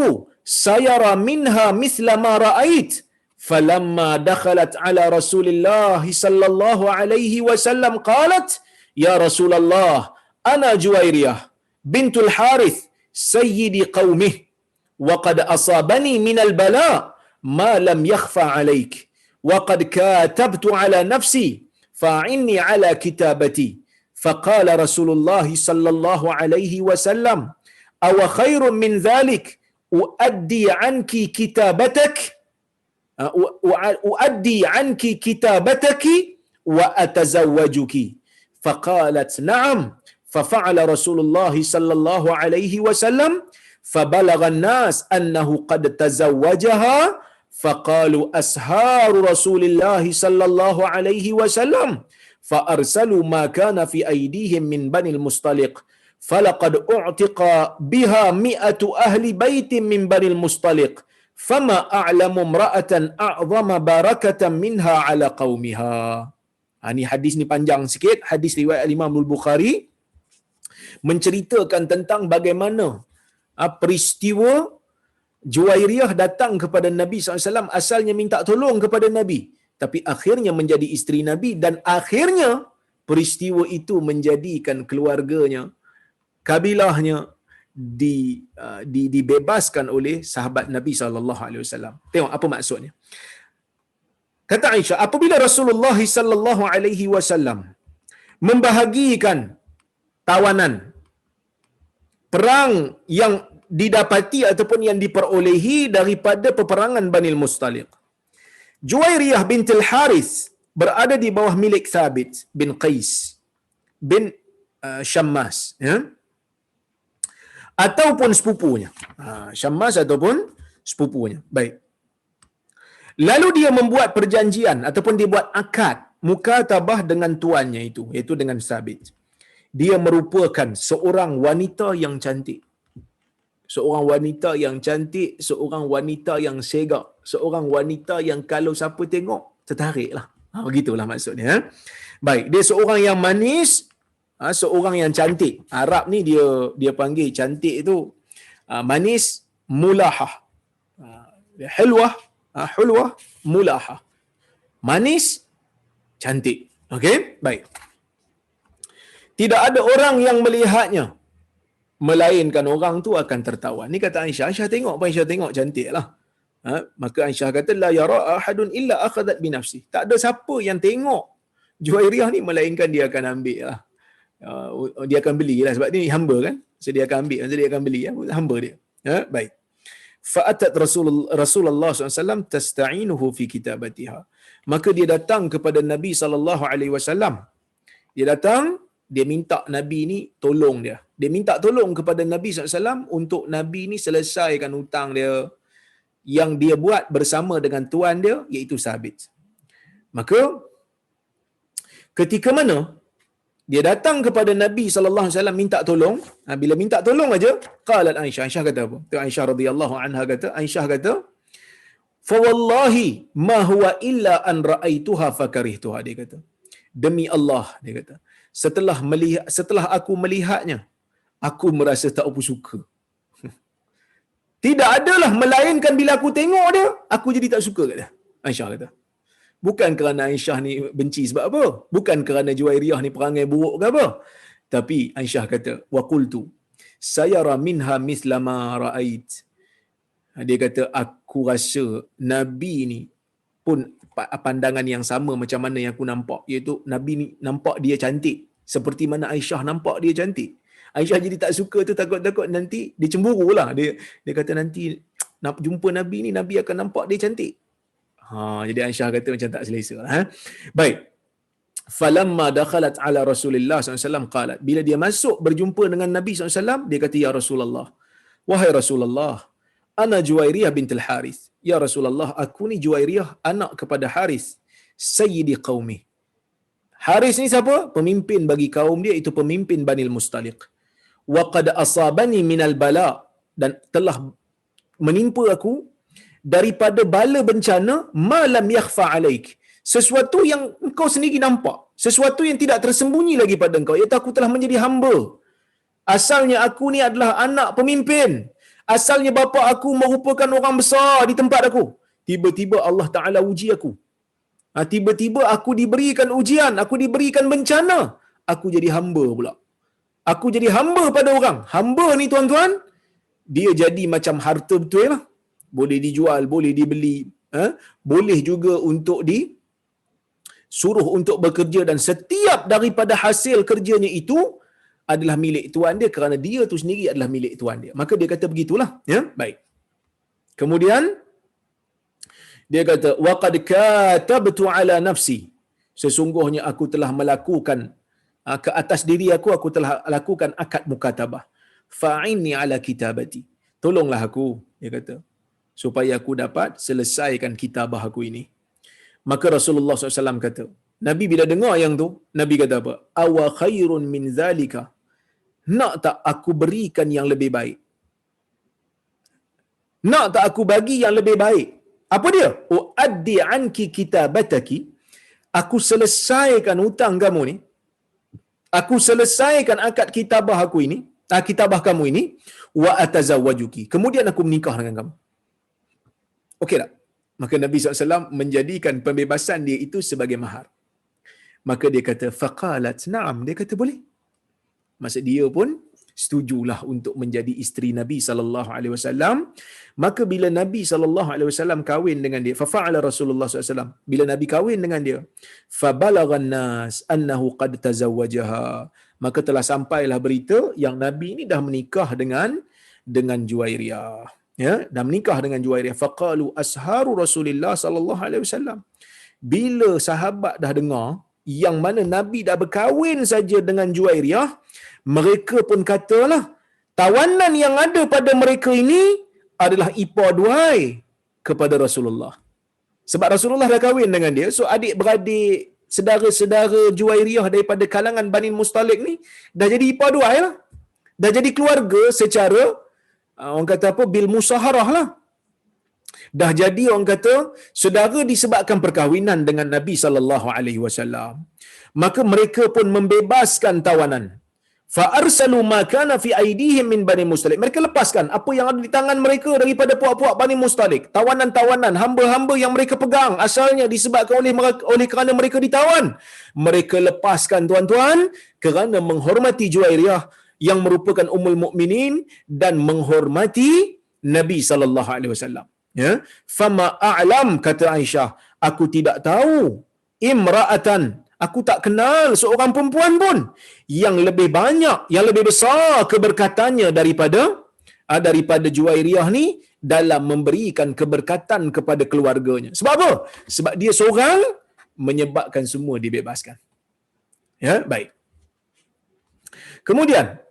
سيرى منها مثل ما رأيت. فلما دخلت على رسول الله صلى الله عليه وسلم قالت: يا رسول الله، أنا جويرية بنت الحارث سيد قومه، وقد أصابني من البلاء ما لم يخفى عليك، وقد كاتبت على نفسي فأعني على كتابتي. فقال رسول الله صلى الله عليه وسلم: أو خير من ذلك أؤدي عنك كتابتك وأتزوجك. فقالت: نعم. ففعل رسول الله صلى الله عليه وسلم، فبلغ الناس أنه قد تزوجها، فقالوا أسهار رسول الله صلى الله عليه وسلم، فأرسلوا ما كان في أيديهم من بني المصطلق، فلقد أعتق بها 100 أهل بيت من بني المصطلق، فما أعلم امرأة أعظم بركة منها على قومها. Ini hadis ni panjang sikit, hadis riwayat Imam Al-Bukhari, menceritakan tentang bagaimana peristiwa Juwairiyah datang kepada Nabi SAW, asalnya minta tolong kepada Nabi, tapi akhirnya menjadi isteri Nabi, dan akhirnya peristiwa itu menjadikan keluarganya, kabilahnya dibebaskan oleh sahabat Nabi SAW. Tengok apa maksudnya. Kata Aisyah, apabila Rasulullah SAW membahagikan tawanan perang yang didapati ataupun yang diperolehi daripada peperangan Banil Mustaliq, Juwairiyah bintul Harith berada di bawah milik Thabit bin Qais bin Syammas, ya, ataupun sepupunya. Syammas ataupun sepupunya. Baik. Lalu dia membuat perjanjian ataupun dia buat akad mukatabah dengan tuannya itu, iaitu dengan Sabit. Dia merupakan seorang wanita yang cantik. Seorang wanita yang cantik, seorang wanita yang segak, seorang wanita yang kalau siapa tengok tertariklah. Begitulah maksudnya. Baik, dia seorang yang manis, seorang yang cantik. Arab ni dia panggil cantik itu manis, mulahah. Hulwah, hulwah, mulahah. Manis, cantik. Okey? Baik. Tidak ada orang yang melihatnya melainkan orang tu akan tertawa. Ni kata Aisyah. Aisyah tengok apa Aisyah tengok cantiklah. Maka Aisyah kata la yara ahadun illa akhadhat bi nafsi. Tak ada siapa yang tengok Juwairiyah ni melainkan dia akan ambil lah. Dia akan belilah sebab ni hamba kan. So dia akan ambil, dia akan beli hamba dia. Baik. Fa'atat Rasulullah SAW tasta'inuhu fi kitabatiha. Maka dia datang kepada Nabi SAW. Dia datang, dia minta Nabi ni tolong dia. Dia minta tolong kepada Nabi SAW untuk Nabi ni selesaikan hutang dia yang dia buat bersama dengan tuan dia, iaitu Sabit. Maka ketika mana dia datang kepada Nabi SAW minta tolong, bila minta tolong aja, qalat Aisyah. Aisyah kata apa? Tu Aisyah radhiyallahu anha kata, Aisyah kata, fa wallahi ma huwa illa an ra'aituha fakarihtuha, dia kata. Demi Allah, dia kata, setelah aku melihatnya, aku merasa tak apa suka. Tidak adalah melainkan bila aku tengok dia, aku jadi tak suka kat dia. Aisyah kata. Bukan kerana Aisyah ni benci sebab apa? Bukan kerana Juwairiyah ni perangai buruk ke apa? Tapi Aisyah kata, wa qultu sayara minha mithla ma ra'ait. Dia kata, aku rasa Nabi ni pun pandangan yang sama macam mana yang aku nampak, iaitu Nabi ni nampak dia cantik seperti mana Aisyah nampak dia cantik. Aisyah jadi tak suka tu, takut-takut nanti dia cemburulah. Dia kata nanti nak jumpa Nabi ni, Nabi akan nampak dia cantik. Jadi Aisyah kata macam tak selesa lah. Baik. Falamma dakhalat ala Rasulillah SAW qalat. Bila dia masuk berjumpa dengan Nabi SAW, dia kata, ya Rasulullah, wahai Rasulullah, ana Juwairiyah bintul Harith. Ya Rasulullah, aku ni Juwairiyah anak kepada Harith, sayyidi qaumi. Harith ni siapa? Pemimpin bagi kaum dia, itu pemimpin Banil Mustaliq. Wa qad asabani minal bala, dan telah menimpa aku daripada bala bencana malam yakhfa alaik, sesuatu yang engkau sendiri nampak, sesuatu yang tidak tersembunyi lagi pada engkau, iaitu aku telah menjadi hamba. Asalnya aku ni adalah anak pemimpin, asalnya bapa aku merupakan orang besar di tempat aku. Tiba-tiba Allah Ta'ala uji aku. Tiba-tiba aku diberikan ujian, aku diberikan bencana, aku jadi hamba pula. Aku jadi hamba pada orang. Hamba ni tuan-tuan, dia jadi macam harta betul lah. Boleh dijual, boleh dibeli, boleh juga untuk disuruh untuk bekerja, dan setiap daripada hasil kerjanya itu adalah milik tuan dia kerana dia tu sendiri adalah milik tuan dia. Maka dia kata begitulah, ya. Baik. Kemudian dia kata, wa qad katabtu ala nafsi, sesungguhnya aku telah melakukan ke atas diri aku telah lakukan akad mukatabah. Fa'inni ala kitabati, tolonglah aku, dia kata, supaya aku dapat selesaikan kitabah aku ini. Maka Rasulullah SAW kata, Nabi bila dengar yang tu, Nabi kata apa? Awa khairun min zalika, nak tak aku berikan yang lebih baik? Nak tak aku bagi yang lebih baik? Apa dia? Uaddi anki kitabataki, aku selesaikan hutang kamu ni, aku selesaikan akad kitabah aku ini, kitabah kamu ini, wa atazawwajuki, kemudian aku menikah dengan kamu. Okey tak? Maka Nabi SAW menjadikan pembebasan dia itu sebagai mahar. Maka dia kata, faqalat na'am, dia kata boleh. Maksud dia pun setujulah untuk menjadi isteri Nabi SAW. Maka bila Nabi SAW kahwin dengan dia, fafa'ala Rasulullah SAW, bila Nabi kahwin dengan dia, fabalaghan nas annahu qad tazawwajaha, maka telah sampailah berita yang Nabi ni dah menikah dengan Juwairiyah. Ya, dah menikah dengan Juwairiyah. Faqalu asharu Rasulillah sallallahu alaihi wasallam. Bila sahabat dah dengar, yang mana Nabi dah berkahwin saja dengan Juwairiyah, mereka pun katalah tawanan yang ada pada mereka ini adalah ipar duai kepada Rasulullah. Sebab Rasulullah dah kahwin dengan dia, so adik-beradik, sedara-sedara Juwairiyah daripada kalangan Bani Mustalik ni dah jadi ipar duai lah. Dah jadi keluarga secara orang kata apa, bil musaharah lah. Dah jadi orang kata saudara disebabkan perkahwinan dengan Nabi sallallahu alaihi wasallam. Maka mereka pun membebaskan tawanan. Fa arsalu ma kana fi aidihim min Bani Mustalik. Mereka lepaskan apa yang ada di tangan mereka daripada puak-puak Bani Mustalik. Tawanan-tawanan, hamba-hamba yang mereka pegang asalnya disebabkan oleh kerana mereka ditawan. Mereka lepaskan tuan-tuan kerana menghormati Juwairiyah yang merupakan ummul mukminin dan menghormati Nabi sallallahu alaihi wasallam. Ya, fama a'lam, kata Aisyah, aku tidak tahu imra'atan, aku tak kenal seorang perempuan pun yang lebih banyak, yang lebih besar keberkatannya daripada Juwairiyah ni dalam memberikan keberkatan kepada keluarganya. Sebab apa? Sebab dia seorang menyebabkan semua dibebaskan. Ya, baik. Kemudian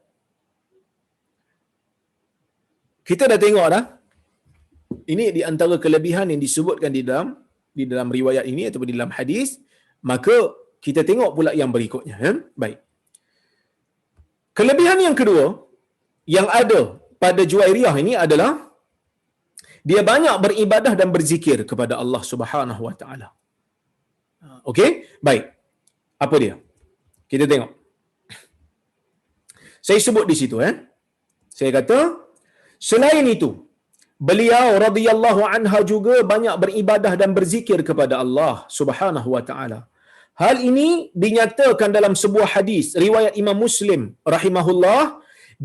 kita dah tengok dah. Ini di antara kelebihan yang disebutkan di dalam riwayat ini ataupun di dalam hadis. Maka kita tengok pula yang berikutnya. Baik. Kelebihan yang kedua yang ada pada Juwairiyah ini adalah dia banyak beribadah dan berzikir kepada Allah Subhanahu Wa Taala. Okey? Baik. Apa dia? Kita tengok. Saya sebut di situ. Saya kata, selain itu, beliau radhiyallahu anha juga banyak beribadah dan berzikir kepada Allah Subhanahu Wa Taala. Hal ini dinyatakan dalam sebuah hadis riwayat Imam Muslim rahimahullah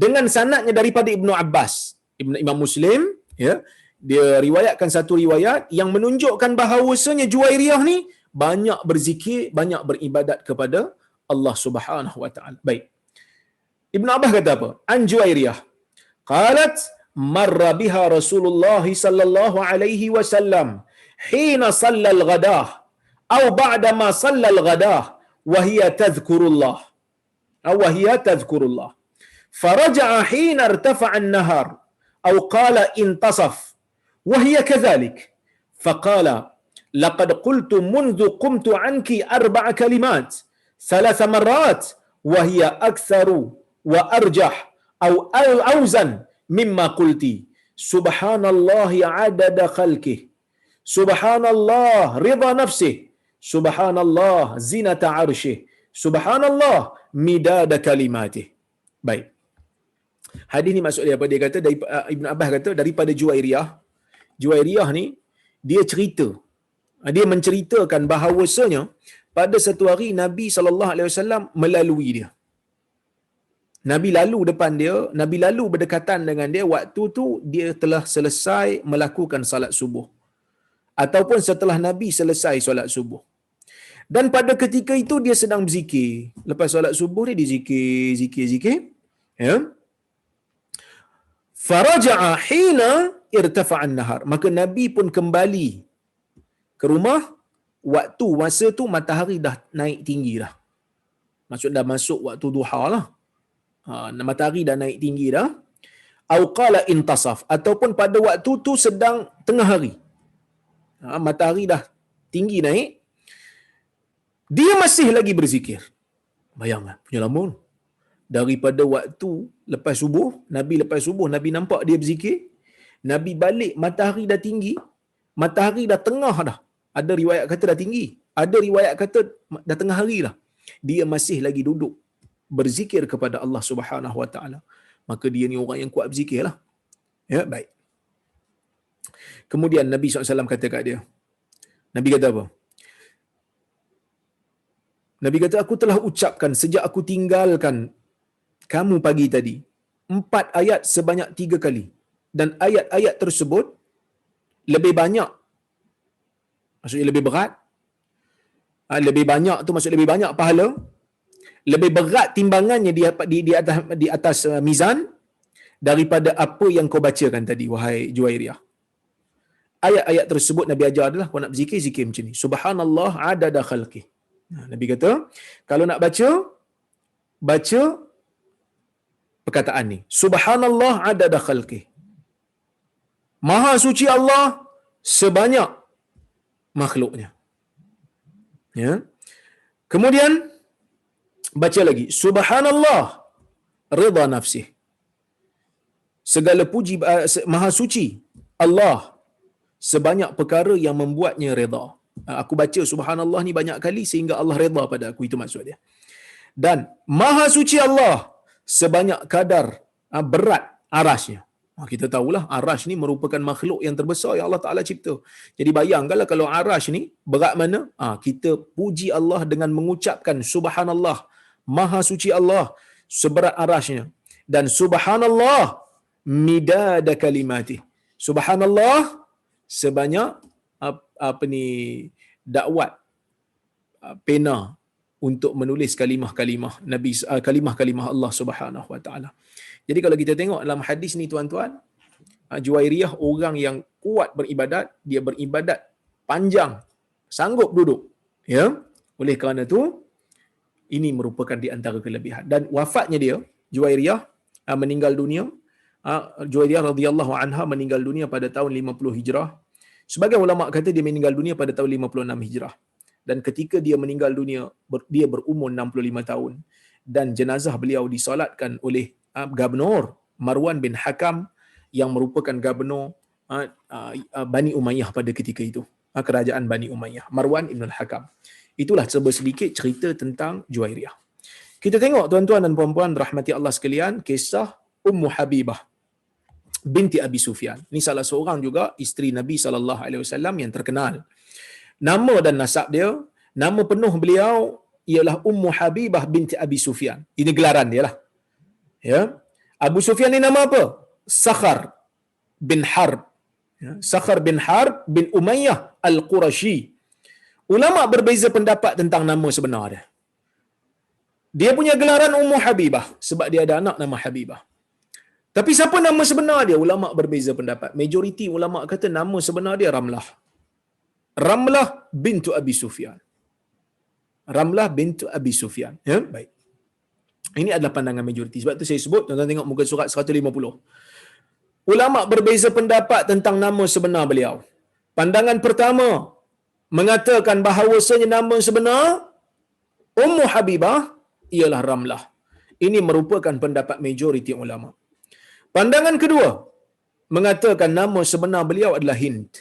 dengan sanadnya daripada Ibnu Abbas. Imam Muslim, ya, dia riwayatkan satu riwayat yang menunjukkan bahawasanya Juwairiyah ni banyak berzikir, banyak beribadat kepada Allah Subhanahu Wa Taala. Baik. Ibnu Abbas kata apa? An Juwairiyah qalat marra biha Rasulullah sallallahu alaihi wasallam hina shalla al-ghadah aw ba'da ma shalla al-ghadah wa hiya tadhkurullah faraja'a hina irtafa'a an-nahar aw qala intasaf wa hiya kadhalik faqala laqad qultu منذ قمت عنك 4 كلمات 3 مرات wa hiya aktharu wa arjah aw awzan mimma qulti subhanallahi adada khalqih subhanallah ridha nafsih subhanallah zinata arshih subhanallah midada kalimatih. Baik. Hadis ni maksud dia apa? Dia kata dari Ibn Abbas kata daripada Juwairiyah ni dia cerita, dia menceritakan bahawasanya pada satu hari Nabi sallallahu alaihi wasallam melalui dia. Nabi lalu depan dia, Nabi lalu berdekatan dengan dia, waktu tu dia telah selesai melakukan salat subuh. Ataupun setelah Nabi selesai salat subuh. Dan pada ketika itu dia sedang berzikir. Lepas salat subuh ni dia zikir. Ya. Faraja'a hina irtafa'an nahar. Maka Nabi pun kembali ke rumah masa tu matahari dah naik tinggi dah. Maksud dah masuk waktu duha lah. Matahari dah naik tinggi dah. Au qala intasaf, ataupun pada waktu tu sedang tengah hari. Matahari dah tinggi naik, dia masih lagi berzikir. Bayangkan, punya lama. Daripada waktu lepas subuh, Nabi nampak dia berzikir. Nabi balik, matahari dah tinggi, matahari dah tengah dah. Ada riwayat kata dah tinggi, ada riwayat kata dah tengah hari dah. Dia masih lagi duduk berzikir kepada Allah Subhanahu Wa Taala. Maka dia ni orang yang kuat berzikir lah. Ya, baik. Kemudian Nabi SAW kata kat dia. Nabi kata apa? Nabi kata, aku telah ucapkan sejak aku tinggalkan kamu pagi tadi 4 ayat sebanyak 3 kali. Dan ayat-ayat tersebut lebih banyak, maksudnya lebih berat. Lebih banyak tu maksud lebih banyak pahala. Lebih berat timbangannya di atas mizan daripada apa yang kau bacakan tadi, wahai Juwairiyah. Ayat-ayat tersebut Nabi ajar adalah kau nak berzikir, zikir macam ni. Subhanallah adada khalqih. Nabi kata, kalau nak baca perkataan ni. Subhanallah adada khalqih. Maha suci Allah sebanyak makhluknya. Ya. Kemudian baca lagi. Subhanallah ridha nafsih. Segala puji maha suci Allah sebanyak perkara yang membuatnya redha. Aku baca subhanallah ni banyak kali sehingga Allah redha pada aku, itu maksud dia. Dan maha suci Allah sebanyak kadar berat arasnya. Kita tahulah arash ni merupakan makhluk yang terbesar yang Allah Ta'ala cipta. Jadi bayangkanlah kalau arash ni berat mana, kita puji Allah dengan mengucapkan subhanallah, maha suci Allah seberat arashnya. Dan subhanallah midada kalimati. Subhanallah sebanyak dakwat pena untuk menulis kalimah-kalimah Nabi, kalimah-kalimah Allah Subhanahu wa taala. Jadi kalau kita tengok dalam hadis ni tuan-tuan, Juwairiyah orang yang kuat beribadat, dia beribadat panjang, sanggup duduk. Ya. Oleh kerana tu ini merupakan di antara kelebihan. Dan wafatnya dia, Juwairiyah meninggal dunia, Juwairiyah radhiyallahu anha meninggal dunia pada tahun 50 Hijrah. Sebagian ulama kata dia meninggal dunia pada tahun 56 Hijrah. Dan ketika dia meninggal dunia, dia berumur 65 tahun. Dan jenazah beliau disolatkan oleh Gubernur Marwan bin Hakam yang merupakan Gubernur Bani Umayyah pada ketika itu. Kerajaan Bani Umayyah. Marwan ibn al-Hakam. Itulah sedikit cerita tentang Juwairiyah. Kita tengok tuan-tuan dan puan-puan rahmati Allah sekalian, kisah Ummu Habibah binti Abi Sufyan. Ini salah seorang juga isteri Nabi SAW yang terkenal. Nama dan nasab dia, nama penuh beliau ialah Ummu Habibah binti Abi Sufyan. Ini gelaran dia lah. Ya. Abu Sufyan ni nama apa? Sakhar bin Harb. Ya. Sakhar bin Harb bin Umayyah Al-Qurashi. Ulama berbeza pendapat tentang nama sebenar dia. Dia punya gelaran Ummu Habibah sebab dia ada anak nama Habibah. Tapi siapa nama sebenar dia? Ulama berbeza pendapat. Majoriti ulama kata nama sebenar dia Ramlah. Ramlah bintu Abi Sufyan. Ramlah bintu Abi Sufyan. Ya, baik. Ini adalah pandangan majoriti. Sebab tu saya sebut, tuan-tuan tengok muka surat 150. Ulama berbeza pendapat tentang nama sebenar beliau. Pandangan pertama mengatakan bahawasanya nama sebenar Ummu Habibah ialah Ramlah. Ini merupakan pendapat majoriti ulama. Pandangan kedua mengatakan nama sebenar beliau adalah Hind.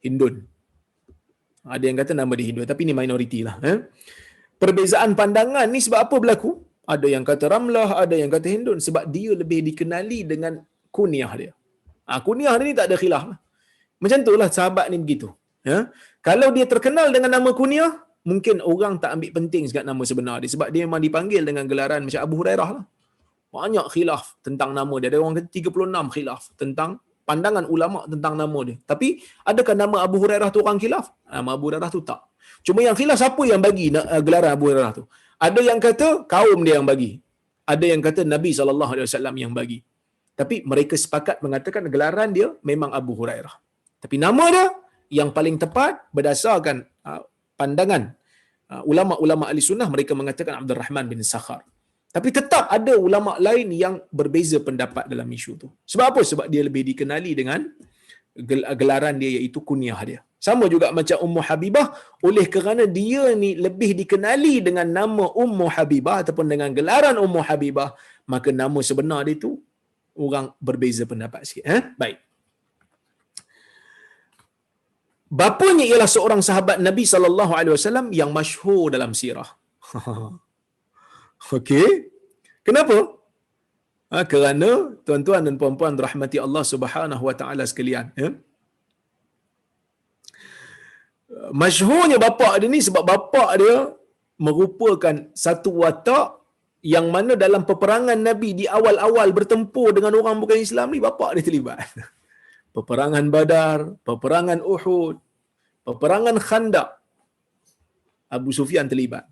Hindun. Ada yang kata nama dia Hindu, tapi ini minoriti lah. Perbezaan pandangan ni sebab apa berlaku? Ada yang kata Ramlah, ada yang kata Hindun. Sebab dia lebih dikenali dengan kunyah dia. Kunyah dia ni tak ada khilaf. Macam tu lah sahabat ni begitu. Kalau dia terkenal dengan nama kunyah, mungkin orang tak ambil penting sangat nama sebenar dia. Sebab dia memang dipanggil dengan gelaran macam Abu Hurairah lah. Banyak khilaf tentang nama dia. Ada orang kata 36 khilaf tentang pandangan ulama tentang nama dia. Tapi adakah nama Abu Hurairah tu orang khilaf? Nama Abu Hurairah tu tak. Cuma yang khilaf siapa yang bagi gelaran Abu Hurairah tu? Ada yang kata kaum dia yang bagi. Ada yang kata Nabi SAW yang bagi. Tapi mereka sepakat mengatakan gelaran dia memang Abu Hurairah. Tapi nama dia yang paling tepat berdasarkan pandangan ulama-ulama ahli sunnah, mereka mengatakan Abdul Rahman bin Sakhar. Tapi tetap ada ulama lain yang berbeza pendapat dalam isu tu. Sebab apa? Sebab dia lebih dikenali dengan gelaran dia iaitu kunyah dia. Sama juga macam Ummu Habibah, oleh kerana dia ni lebih dikenali dengan nama Ummu Habibah ataupun dengan gelaran Ummu Habibah, maka nama sebenar dia tu orang berbeza pendapat sikit. Baik. Bapanya ialah seorang sahabat Nabi SAW yang masyhur dalam sirah. Okey. Kenapa? Kerana tuan-tuan dan puan-puan rahmati Allah Subhanahu wa taala sekalian, masyhurnya bapa dia ni sebab bapa dia merupakan satu watak yang mana dalam peperangan Nabi di awal-awal bertempur dengan orang bukan Islam ni, bapa dia terlibat. Peperangan Badar, peperangan Uhud, peperangan Khandaq, Abu Sufyan terlibat.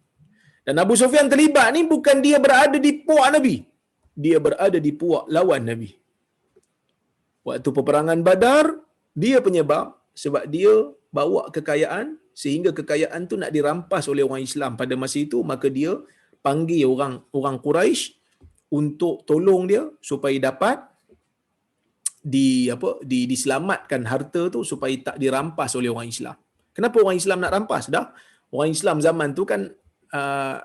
Dan Abu Sufyan terlibat ni bukan dia berada di puak Nabi. Dia berada di puak lawan Nabi. Waktu peperangan Badar, dia penyebab sebab dia bawa kekayaan sehingga kekayaan tu nak dirampas oleh orang Islam pada masa itu, maka dia panggil orang Quraisy untuk tolong dia supaya dapat diselamatkan harta tu supaya tak dirampas oleh orang Islam. Kenapa orang Islam nak rampas dah? Orang Islam zaman tu kan uh,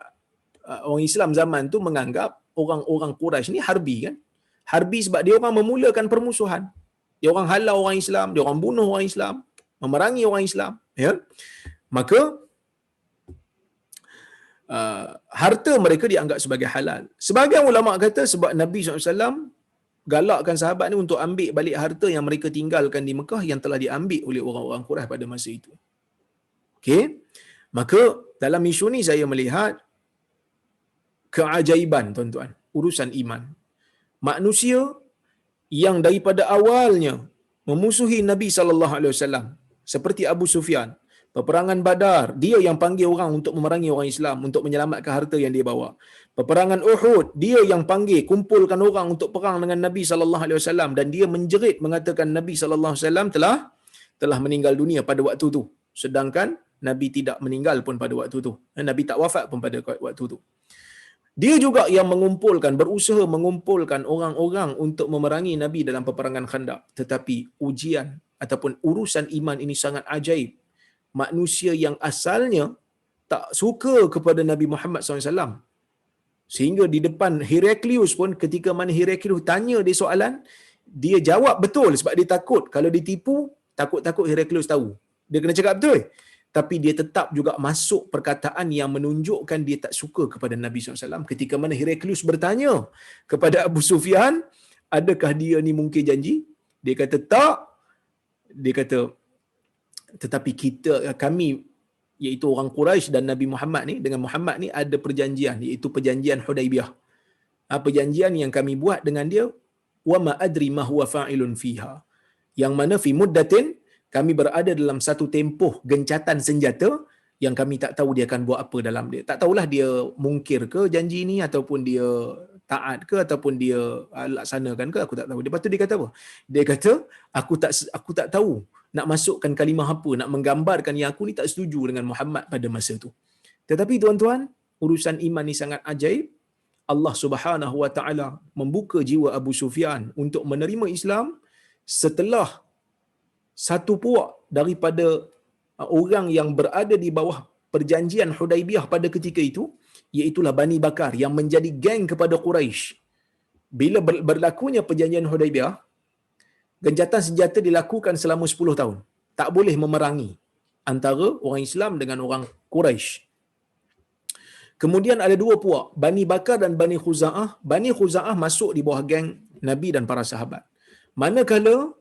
orang Islam zaman tu menganggap orang-orang Quraisy ni harbi kan. Harbi sebab dia orang memulakan permusuhan. Dia orang halau orang Islam, dia orang bunuh orang Islam, memerangi orang Islam, ya. Maka harta mereka dianggap sebagai halal. Sebahagian ulama kata sebab Nabi SAW galakkan sahabat ni untuk ambil balik harta yang mereka tinggalkan di Mekah yang telah diambil oleh orang-orang Quraisy pada masa itu. Okey. Maka dalam isu ni saya melihat keajaiban tuan-tuan, urusan iman. Manusia yang daripada awalnya memusuhi Nabi sallallahu alaihi wasallam seperti Abu Sufyan, peperangan Badar, dia yang panggil orang untuk memerangi orang Islam untuk menyelamatkan harta yang dia bawa. Peperangan Uhud, dia yang panggil kumpulkan orang untuk perang dengan Nabi sallallahu alaihi wasallam dan dia menjerit mengatakan Nabi sallallahu alaihi wasallam telah meninggal dunia pada waktu tu. Sedangkan Nabi tidak meninggal pun pada waktu tu. Nabi tak wafat pun pada waktu tu. Dia juga yang berusaha mengumpulkan orang-orang untuk memerangi Nabi dalam peperangan Khandaq. Tetapi ujian ataupun urusan iman ini sangat ajaib. Manusia yang asalnya tak suka kepada Nabi Muhammad SAW. Sehingga di depan Heraklius pun, ketika mana Heraklius tanya dia soalan, dia jawab betul sebab dia takut. Kalau ditipu, takut-takut Heraklius tahu. Dia kena cakap betul. Tapi dia tetap juga masuk perkataan yang menunjukkan dia tak suka kepada Nabi SAW. Ketika mana Heraklius bertanya kepada Abu Sufyan, adakah dia ni mungkir janji? Dia kata tak. Dia kata, tetapi kami, iaitu orang Quraisy dan Nabi Muhammad ni, dengan Muhammad ni ada perjanjian, iaitu perjanjian Hudaibiyah. Perjanjian yang kami buat dengan dia, wa ma adri ma huwa fa'ilun fiha. Yang mana fi muddatin, kami berada dalam satu tempoh gencatan senjata yang kami tak tahu dia akan buat apa dalam dia. Tak tahulah dia mungkir ke janji ni, ataupun dia taat ke, ataupun dia laksanakan ke, aku tak tahu. Lepas tu dia kata apa? Dia kata, aku tak tahu nak masukkan kalimah apa, nak menggambarkan yang aku ni tak setuju dengan Muhammad pada masa tu. Tetapi tuan-tuan, urusan iman ni sangat ajaib. Allah Subhanahu Wa Taala membuka jiwa Abu Sufyan untuk menerima Islam setelah satu puak daripada orang yang berada di bawah perjanjian Hudaibiyah pada ketika itu, iaitulah Bani Bakar yang menjadi geng kepada Quraisy. Bila berlakunya perjanjian Hudaibiyah, gencatan senjata dilakukan selama 10 tahun. Tak boleh memerangi antara orang Islam dengan orang Quraisy. Kemudian ada dua puak, Bani Bakar dan Bani Khuza'ah. Bani Khuza'ah masuk di bawah geng Nabi dan para sahabat. Manakala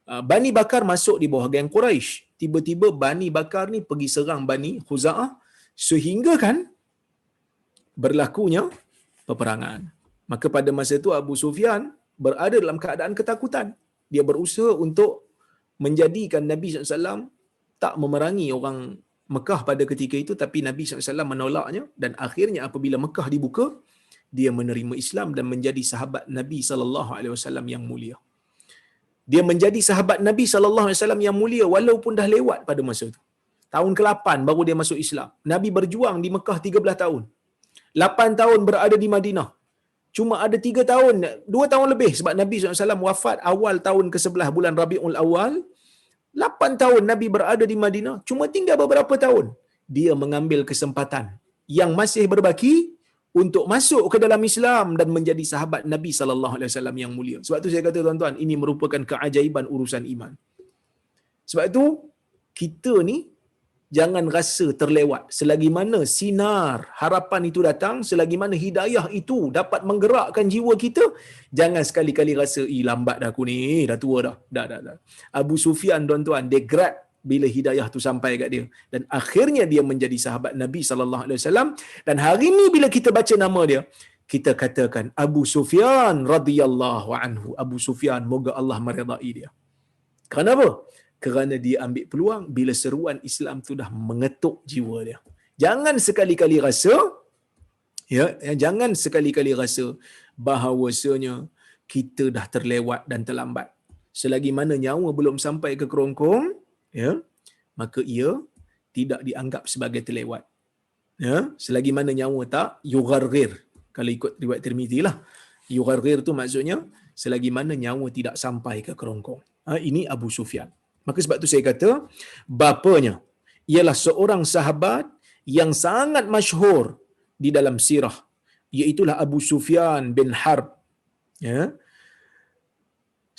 Bani Bakar masuk di bawah geng Quraisy, tiba-tiba Bani Bakar ni pergi serang Bani Khuza'ah, sehingga kan berlakunya peperangan. Maka pada masa itu Abu Sufyan berada dalam keadaan ketakutan. Dia berusaha untuk menjadikan Nabi SAW tak memerangi orang Mekah pada ketika itu, tapi Nabi SAW menolaknya, dan akhirnya apabila Mekah dibuka, dia menerima Islam dan menjadi sahabat Nabi SAW yang mulia. Dia menjadi sahabat Nabi SAW yang mulia walaupun dah lewat pada masa itu. Tahun ke-8 baru dia masuk Islam. Nabi berjuang di Mekah 13 tahun. 8 tahun berada di Madinah. Cuma ada 3 tahun, 2 tahun lebih sebab Nabi SAW wafat awal tahun ke-11 bulan Rabiul Awal. 8 tahun Nabi berada di Madinah, cuma tinggal beberapa tahun. Dia mengambil kesempatan yang masih berbaki untuk masuk ke dalam Islam dan menjadi sahabat Nabi SAW yang mulia. Sebab tu saya kata tuan-tuan, ini merupakan keajaiban urusan iman. Sebab itu, kita ni jangan rasa terlewat. Selagi mana sinar harapan itu datang, selagi mana hidayah itu dapat menggerakkan jiwa kita, jangan sekali-kali rasa, lambat dah aku ni, dah tua dah. Dah. Abu Sufyan tuan-tuan, dia grab bila hidayah tu sampai kat dia. Dan akhirnya dia menjadi sahabat Nabi SAW. Dan hari ni bila kita baca nama dia, kita katakan Abu Sufyan radhiyallahu anhu. Abu Sufyan, moga Allah meredai dia. Kenapa? Kerana dia ambil peluang bila seruan Islam tu dah mengetuk jiwa dia. Jangan sekali-kali rasa, jangan sekali-kali rasa bahawasanya kita dah terlewat dan terlambat. Selagi mana nyawa belum sampai ke kerongkong, maka ia tidak dianggap sebagai terlewat. Ya, selagi mana nyawa tak yugharghir. Kalau ikut riwayat Tirmizi lah. Yugharghir tu maksudnya selagi mana nyawa tidak sampai ke kerongkong. Ini Abu Sufyan. Maka sebab tu saya kata bapanya ialah seorang sahabat yang sangat masyhur di dalam sirah, iaitulah Abu Sufyan bin Harb. Ya.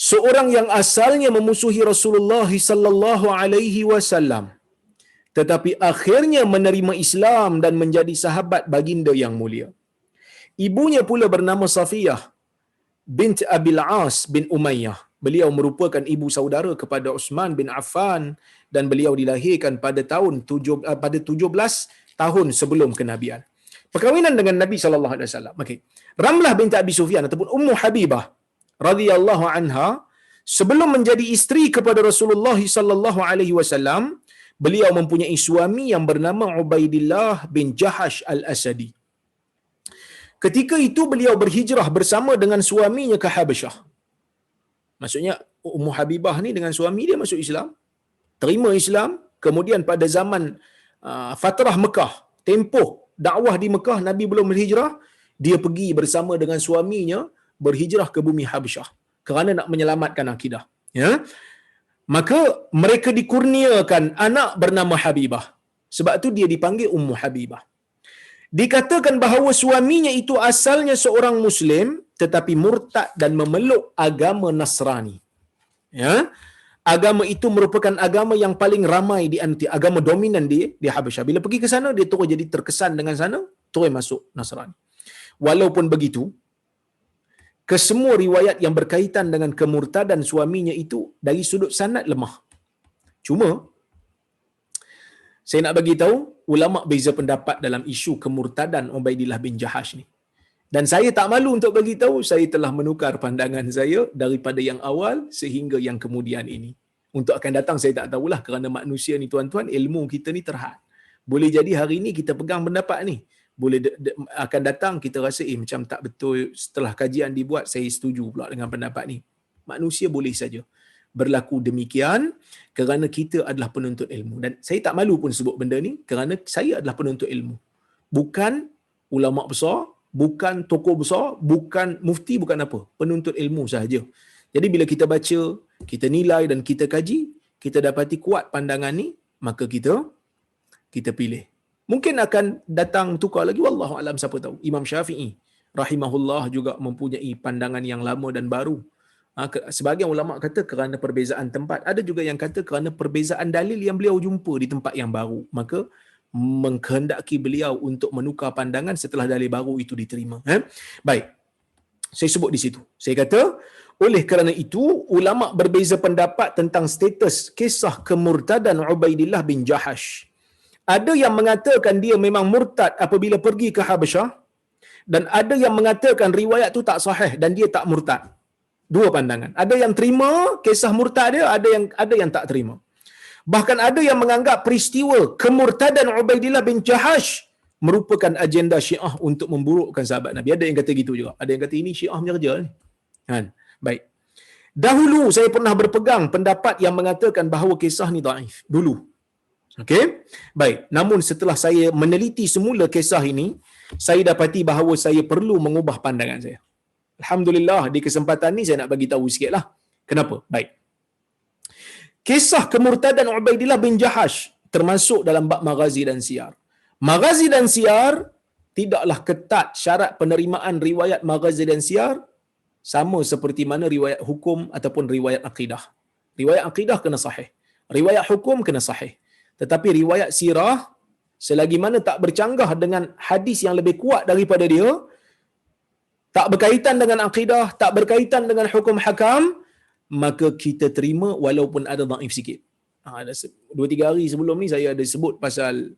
Seorang yang asalnya memusuhi Rasulullah sallallahu alaihi wasallam, tetapi akhirnya menerima Islam dan menjadi sahabat baginda yang mulia. Ibunya pula bernama Safiyah bint Abil As bin Umayyah. Beliau merupakan ibu saudara kepada Uthman bin Affan dan beliau dilahirkan pada pada 17 tahun sebelum kenabian. Perkahwinan dengan Nabi sallallahu alaihi wasallam. Okey. Ramlah binti Abi Sufyan ataupun Ummu Habibah radhiyallahu anha sebelum menjadi isteri kepada Rasulullah sallallahu alaihi wasallam, beliau mempunyai suami yang bernama Ubaidillah bin Jahash al-Asadi. Ketika itu beliau berhijrah bersama dengan suaminya ke Habasyah. Maksudnya Ummu Habibah ni dengan suami dia masuk Islam, terima Islam, kemudian pada zaman fatrah Mekah, tempoh dakwah di Mekah, Nabi belum berhijrah, dia pergi bersama dengan suaminya berhijrah ke bumi Habasyah kerana nak menyelamatkan akidah. Ya. Maka mereka dikurniakan anak bernama Habibah. Sebab tu dia dipanggil Ummu Habibah. Dikatakan bahawa suaminya itu asalnya seorang Muslim tetapi murtad dan memeluk agama Nasrani. Ya. Agama itu merupakan agama yang paling ramai di antara agama dominan di Habasyah. Bila pergi ke sana dia terus jadi terkesan dengan sana, terus masuk Nasrani. Walaupun begitu, kesemua riwayat yang berkaitan dengan kemurtadan suaminya itu dari sudut sanad lemah. Cuma saya nak bagi tahu ulama beza pendapat dalam isu kemurtadan Ubaidillah bin Jahash ni. Dan saya tak malu untuk bagi tahu saya telah menukar pandangan saya daripada yang awal sehingga yang kemudian ini. Untuk akan datang saya tak tahulah, kerana manusia ni tuan-tuan, ilmu kita ni terhad. Boleh jadi hari ni kita pegang pendapat ni, boleh akan datang kita rasa macam tak betul, setelah kajian dibuat saya setuju pula dengan pendapat ni. Manusia boleh saja berlaku demikian kerana kita adalah penuntut ilmu. Dan saya tak malu pun sebut benda ni kerana saya adalah penuntut ilmu. Bukan ulama besar, bukan tokoh besar, bukan mufti, bukan apa. Penuntut ilmu sahaja. Jadi bila kita baca, kita nilai dan kita kaji, kita dapati kuat pandangan ni, maka kita pilih. Mungkin akan datang tukar lagi, wallahu alam, siapa tahu. Imam Syafi'i rahimahullah juga mempunyai pandangan yang lama dan baru. Sebahagian ulama kata kerana perbezaan tempat, ada juga yang kata kerana perbezaan dalil yang beliau jumpa di tempat yang baru, maka menghendaki beliau untuk menukar pandangan setelah dalil baru itu diterima. Baik, saya sebut di situ. Saya kata oleh kerana itu ulama berbeza pendapat tentang status kisah kemurtadan Ubaidillah bin Jahash. Ada yang mengatakan dia memang murtad apabila pergi ke Habasyah, dan ada yang mengatakan riwayat tu tak sahih dan dia tak murtad. Dua pandangan. Ada yang terima kisah murtad dia, ada yang tak terima. Bahkan ada yang menganggap peristiwa kemurtadan Ubaidillah bin Jahash merupakan agenda Syiah untuk memburukkan sahabat Nabi. Ada yang kata gitu juga. Ada yang kata ini Syiah punya kerja ni. Kan? Baik. Dahulu saya pernah berpegang pendapat yang mengatakan bahawa kisah ni dhaif. Dulu. Okey? Baik. Namun setelah saya meneliti semula kisah ini, saya dapati bahawa saya perlu mengubah pandangan saya. Alhamdulillah, di kesempatan ni saya nak bagi tahu sikitlah. Kenapa? Baik. Kisah kemurtadan Ubaidillah bin Jahash termasuk dalam bab maghazi dan siyar. Maghazi dan siyar tidaklah ketat syarat penerimaan riwayat maghazi dan siyar sama seperti mana riwayat hukum ataupun riwayat akidah. Riwayat akidah kena sahih. Riwayat hukum kena sahih. Tetapi riwayat sirah, selagi mana tak bercanggah dengan hadis yang lebih kuat daripada dia, tak berkaitan dengan akidah, tak berkaitan dengan hukum hakam, maka kita terima walaupun ada dhaif sikit. Ada 2-3 hari sebelum ni saya ada sebut pasal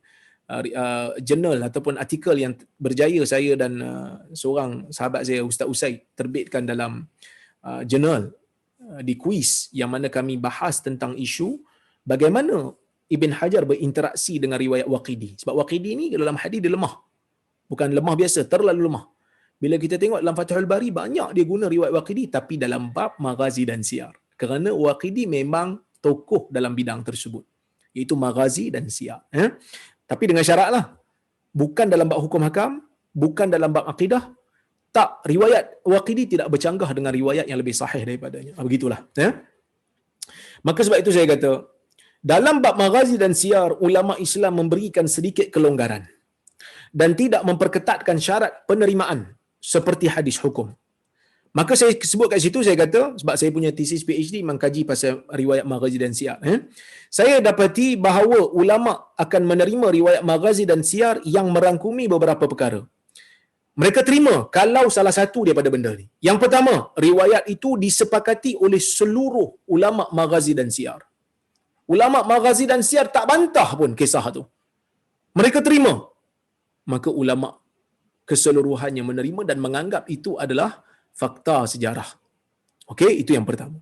jurnal ataupun artikel yang berjaya saya dan seorang sahabat saya, Ustaz Usaid, terbitkan dalam jurnal di kuis yang mana kami bahas tentang isu bagaimana Ibn Hajar berinteraksi dengan riwayat Waqidi. Sebab Waqidi ni dalam hadis dia lemah. Bukan lemah biasa, terlalu lemah. Bila kita tengok dalam Fathul Bari, banyak dia guna riwayat Waqidi, tapi dalam bab maghazi dan siyar. Kerana Waqidi memang tokoh dalam bidang tersebut. iaitu maghazi dan siyar. Tapi dengan syaratlah, bukan dalam bab hukum hakam, bukan dalam bab akidah, tak, riwayat Waqidi tidak bercanggah dengan riwayat yang lebih sahih daripadanya. Begitulah. Maka sebab itu saya kata, dalam bab maghazi dan siyar, ulama Islam memberikan sedikit kelonggaran dan tidak memperketatkan syarat penerimaan seperti hadis hukum. Maka saya sebut kat situ, saya kata, sebab saya punya tesis PhD mengkaji pasal riwayat maghazi dan siyar. Saya dapati bahawa ulama akan menerima riwayat maghazi dan siyar yang merangkumi beberapa perkara. Mereka terima kalau salah satu daripada benda ni. Yang pertama, riwayat itu disepakati oleh seluruh ulama maghazi dan siyar. Ulama maghazi dan siyar tak bantah pun kisah tu. Mereka terima. Maka ulama keseluruhannya menerima dan menganggap itu adalah fakta sejarah. Okey, itu yang pertama.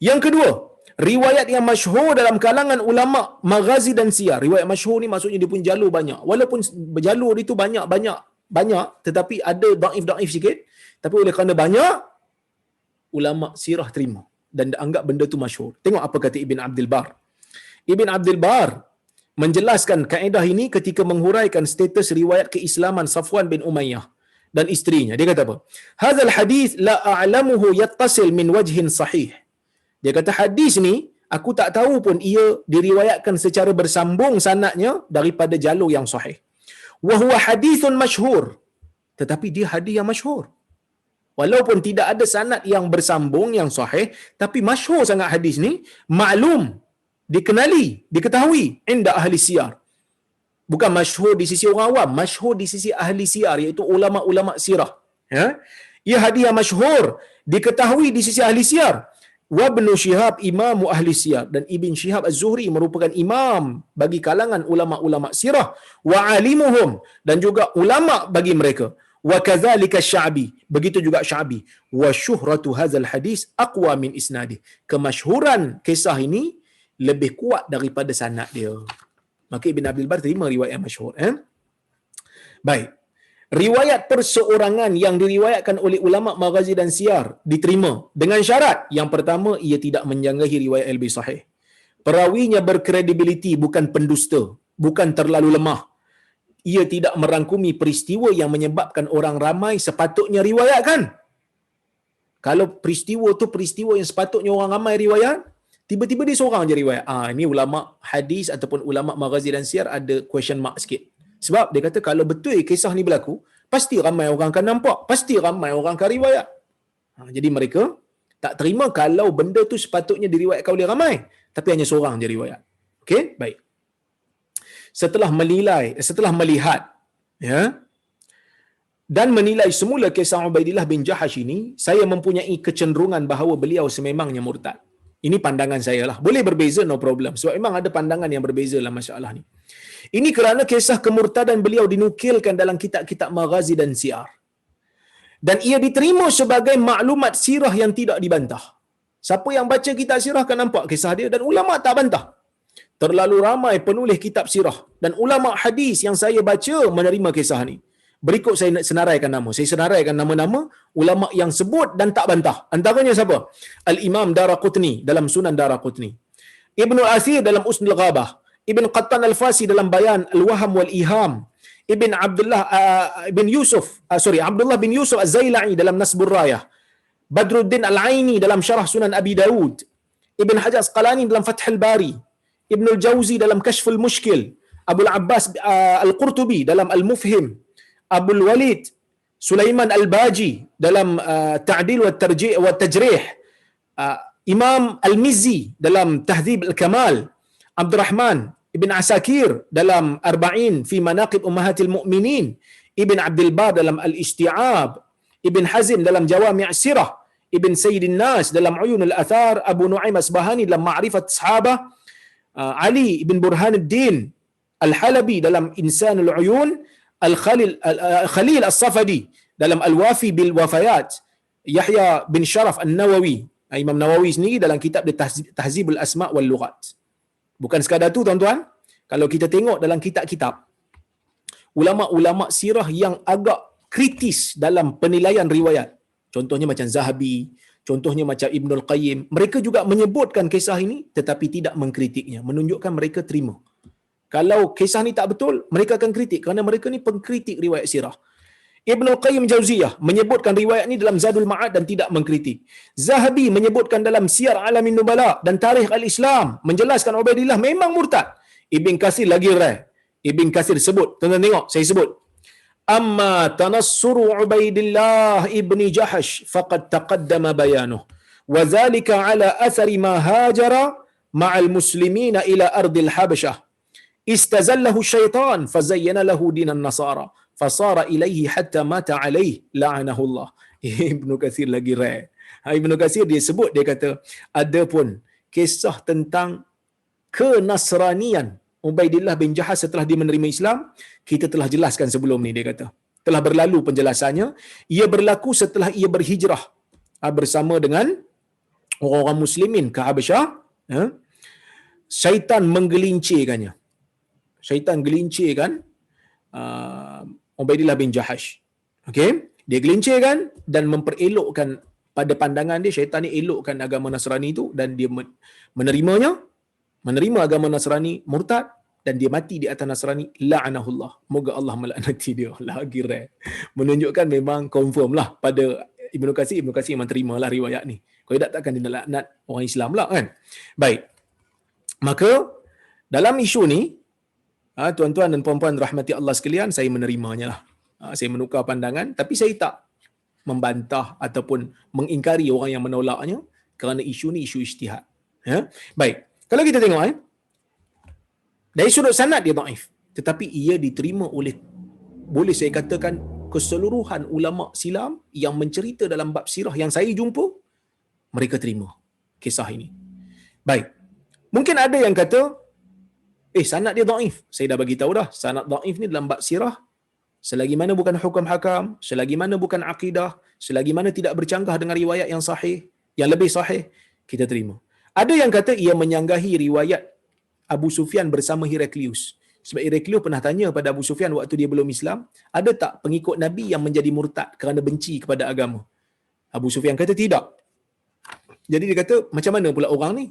Yang kedua, riwayat yang masyhur dalam kalangan ulama maghazi dan siyar. Riwayat masyhur ni maksudnya dia pun jalur banyak. Walaupun jalur itu banyak, tetapi ada daif sikit, tapi oleh kerana banyak, ulama sirah terima dan anggap benda tu masyhur. Tengok apa kata Ibn Abdul Bar. Ibn Abdul Bar menjelaskan kaedah ini ketika menghuraikan status riwayat keislaman Safwan bin Umayyah dan isterinya. Dia kata apa? Hadzal hadis la a'lamuhu yattasil min wajhin sahih. Dia kata hadis ni aku tak tahu pun ia diriwayatkan secara bersambung sanadnya daripada jalur yang sahih. Wa huwa hadithun masyhur. Tetapi dia hadis yang masyhur. Walaupun tidak ada sanad yang bersambung yang sahih, tapi masyhur sangat hadis ni, maklum, dikenali, diketahui inda ahli siyar. Bukan masyhur di sisi orang awam, masyhur di sisi ahli siyar, iaitu ulama-ulama sirah. Ia hadis yang masyhur, diketahui di sisi ahli siyar. Wa Ibn Shihab imamu ahli siyar, dan Ibn Shihab Az-Zuhri merupakan imam bagi kalangan ulama-ulama sirah, wa alimuhum, dan juga ulama bagi mereka. Wa kadzalika Sya'bi, begitu juga Sya'bi. Wa syuhratu hadzal hadis aqwa min isnadi. Kemasyhuran kisah ini lebih kuat daripada sanad dia. Maka Ibn Abdul Bar terima riwayat yang masyhur. Baik. Riwayat perseorangan yang diriwayatkan oleh ulama maghazi dan siyar diterima dengan syarat. Yang pertama, ia tidak menjanggahi riwayat yang lebih sahih. Perawinya berkredibiliti, bukan pendusta, bukan terlalu lemah. Ia tidak merangkumi peristiwa yang menyebabkan orang ramai sepatutnya riwayatkan. Kalau peristiwa tu peristiwa yang sepatutnya orang ramai riwayat, tiba-tiba dia seorang je riwayat. Ini ulama hadis ataupun ulama maghazi dan siyar ada question mark sikit. Sebab dia kata kalau betul kisah ni berlaku, pasti ramai orang akan nampak, pasti ramai orang akan riwayat. Jadi mereka tak terima kalau benda tu sepatutnya diriwayatkan oleh ramai, tapi hanya seorang je riwayat. Okey, baik. Setelah melihat dan menilai semula kisah Ubaidillah bin Jahash ini, saya mempunyai kecenderungan bahawa beliau sememangnya murtad. Ini pandangan saya lah. Boleh berbeza, no problem. Sebab memang ada pandangan yang berbeza dalam masalah ni. Ini kerana kisah kemurtadan beliau dinukilkan dalam kitab-kitab maghazi dan siyar. Dan ia diterima sebagai maklumat sirah yang tidak dibantah. Siapa yang baca kitab sirah akan nampak kisah dia, dan ulama tak bantah. Terlalu ramai penulis kitab sirah dan ulama hadis yang saya baca menerima kisah ni. Berikut saya nak senaraikan nama. Saya senaraikan nama-nama ulama yang sebut dan tak bantah. Antaranya siapa? Al-Imam Daraqutni dalam Sunan Daraqutni. Ibnu Athir dalam Usnul Ghabah. Ibn Qattan Al-Fasi dalam Bayan Al-Waham wal-Iham. Abdullah bin Yusuf Az-Zailai dalam Nasbur Rayah. Badruddin Al-Aini dalam Syarah Sunan Abi Dawud. Ibn Hajar Asqalani dalam Fathul Bari. Ibn Al-Jawzi dalam Kashful Mushkil. Abul Abbas Al-Qurtubi dalam Al-Mufhim. Abul Walid Sulaiman Al-Baji dalam Ta'dil wa Tarjih wa Tajrih. Imam Al-Mizzi dalam Tahdhib Al-Kamal. Abdurrahman Ibn Asakir dalam Arba'in fi Manaqib Ummahatil Mu'minin. Ibn Abdul Bar dalam Al-Isti'ab. Ibn Hazm dalam Jawami' Sirah. Ibn Sayyidin Nas dalam Uyun Al-Athar. Abu Nu'aim Asbahani dalam Ma'rifat Sahabah. Ali Ibn Burhanuddin Al-Halabi dalam Insanul Uyun. Khalil As-Safadi dalam Al-Wafi bil Wafayat. Yahya bin Sharaf An-Nawawi, Imam Nawawi sendiri dalam kitab dia Tahzibul Asma' wal Lughat. Bukan sekadar tu tuan-tuan, kalau kita tengok dalam kitab-kitab ulama-ulama sirah yang agak kritis dalam penilaian riwayat, contohnya macam Zahabi, Contohnya macam Ibnul Qayyim, mereka juga menyebutkan kisah ini tetapi tidak mengkritiknya, menunjukkan mereka terima. Kalau kisah ni tak betul, mereka akan kritik kerana mereka ni pengkritik riwayat sirah. Ibnul Qayyim Jauziyah menyebutkan riwayat ni dalam Zadul Ma'ad dan tidak mengkritik. Zahabi menyebutkan dalam Siyar Alamin Nubala dan Tarikh Al-Islam menjelaskan Ubaidillah memang murtad. Ibn Katsir lagi rare. Ibn Katsir sebut, tuan-tuan tengok, saya sebut. Amma tanassuru Ubaidillah ibni Jahash faqad taqaddama bayanuh. Wa zalika ala athari ma hajara ma'al muslimina ila ardil Habasyah. Istazallahu syaitan fazayyana lahu dinan nasara fasara ilaihi hatta mata alaihi la'anahullah. Ibnu Katsir lagi rare. Ibnu Katsir dia sebut, dia kata ada pun kisah tentang kenasranian Ubaidillah bin Jahash setelah dia menerima Islam, kita telah jelaskan sebelum ni, dia kata. Telah berlalu penjelasannya. Ia berlaku setelah ia berhijrah bersama dengan orang-orang muslimin ke Habasyah. Syaitan menggelincirkannya. Syaitan gelincirkan Ubaidillah bin Jahash. Okey, dia gelincirkan dan memperelokkan, pada pandangan dia syaitan ni elokkan agama Nasrani itu dan dia menerima agama Nasrani, murtad, dan dia mati di atas Nasrani, la'anahullah, moga Allah melaknati dia. Lagi rare, menunjukkan memang confirm lah pada Ibnu Katsir memang terimalah riwayat ni. Kalau tidak takkan dia nak laknat orang Islam lah kan. Baik, maka dalam isu ni, tuan-tuan dan puan-puan rahmati Allah sekalian, saya menerimanya lah. Saya menukar pandangan, tapi saya tak membantah ataupun mengingkari orang yang menolaknya kerana isu ni isu ijtihad. Baik, kalau kita tengok dari sudut sanad dia dhaif, tetapi ia diterima oleh, boleh saya katakan, keseluruhan ulama silam yang mencerita dalam bab sirah yang saya jumpa, mereka terima kisah ini. Baik, mungkin ada yang kata sanad dia dhaif. Saya dah bagi tahu dah, sanad dhaif ni dalam bab sirah, selagi mana bukan hukum hakam, selagi mana bukan akidah, selagi mana tidak bercanggah dengan riwayat yang sahih, yang lebih sahih, kita terima. Ada yang kata ia menyanggahi riwayat Abu Sufyan bersama Heraklius. Sebab Heraklius pernah tanya pada Abu Sufyan waktu dia belum Islam, ada tak pengikut Nabi yang menjadi murtad kerana benci kepada agama? Abu Sufyan kata tidak. Jadi dia kata, macam mana pula orang ni?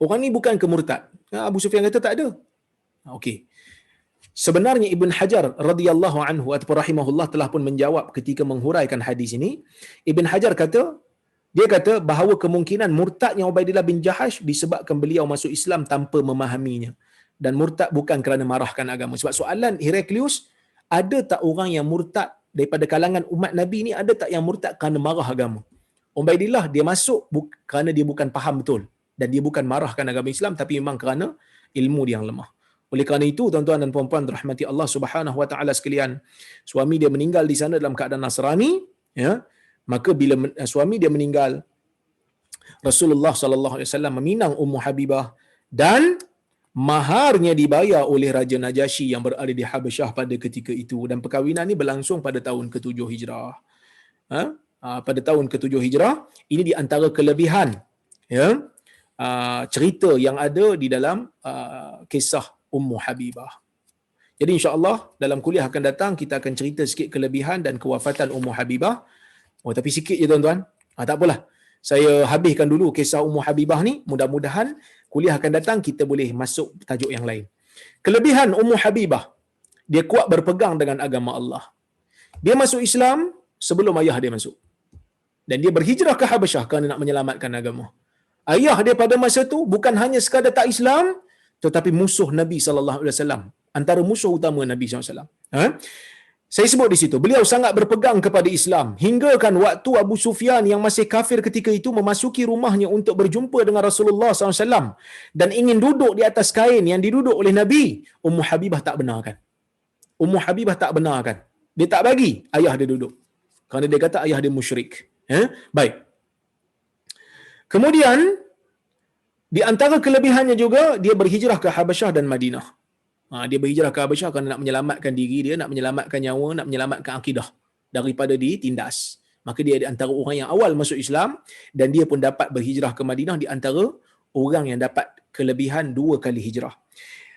Orang ni bukan ke murtad. Abu Sufyan kata tak ada. Okey. Sebenarnya Ibn Hajar radhiyallahu anhu ataupun rahimahullah telah pun menjawab ketika menghuraikan hadis ini. Ibn Hajar kata, dia kata bahawa kemungkinan murtadnya Ubaidillah bin Jahash disebabkan beliau masuk Islam tanpa memahaminya. Dan murtad bukan kerana marahkan agama. Sebab soalan Heraklius, ada tak orang yang murtad daripada kalangan umat Nabi ni, ada tak yang murtad kerana marah agama? Ubaidillah dia masuk kerana dia bukan faham betul. Dan dia bukan marahkan agama Islam, tapi memang kerana ilmu dia yang lemah. Oleh kerana itu, tuan-tuan dan puan-puan rahmati Allah Subhanahu wa taala sekalian, suami dia meninggal di sana dalam keadaan Nasrani, ya. Maka bila suami dia meninggal, Rasulullah sallallahu alaihi wasallam meminang Ummu Habibah dan maharnya dibayar oleh Raja Najasyi yang berada di Habasyah pada ketika itu, dan perkahwinan ini berlangsung pada tahun ke-7 Hijrah. Pada tahun ke-7 Hijrah, ini di antara kelebihan, ya, cerita yang ada di dalam kisah Ummu Habibah. Jadi insya-Allah dalam kuliah akan datang kita akan cerita sikit kelebihan dan kewafatan Ummu Habibah. Tapi sikit je tuan-tuan. Tak apalah. Saya habiskan dulu kisah Ummu Habibah ni. Mudah-mudahan kuliah akan datang kita boleh masuk tajuk yang lain. Kelebihan Ummu Habibah, dia kuat berpegang dengan agama Allah. Dia masuk Islam sebelum ayah dia masuk. Dan dia berhijrah ke Habasyah kerana nak menyelamatkan agama. Ayah dia pada masa tu bukan hanya sekadar tak Islam, tetapi musuh Nabi sallallahu alaihi wasallam, antara musuh utama Nabi sallallahu alaihi wasallam. Saya sebut di situ, beliau sangat berpegang kepada Islam hingga kan waktu Abu Sufyan yang masih kafir ketika itu memasuki rumahnya untuk berjumpa dengan Rasulullah SAW dan ingin duduk di atas kain yang diduduk oleh Nabi, Ummu Habibah tak benarkan. Ummu Habibah tak benarkan. Dia tak bagi ayah dia duduk. Kerana dia kata ayah dia musyrik. Baik. Kemudian di antara kelebihannya juga dia berhijrah ke Habasyah dan Madinah. Dia berhijrah ke Habasyah kerana nak menyelamatkan diri dia, nak menyelamatkan nyawa, nak menyelamatkan akidah daripada ditindas. Maka dia di antara orang yang awal masuk Islam dan dia pun dapat berhijrah ke Madinah di antara orang yang dapat kelebihan 2 kali hijrah.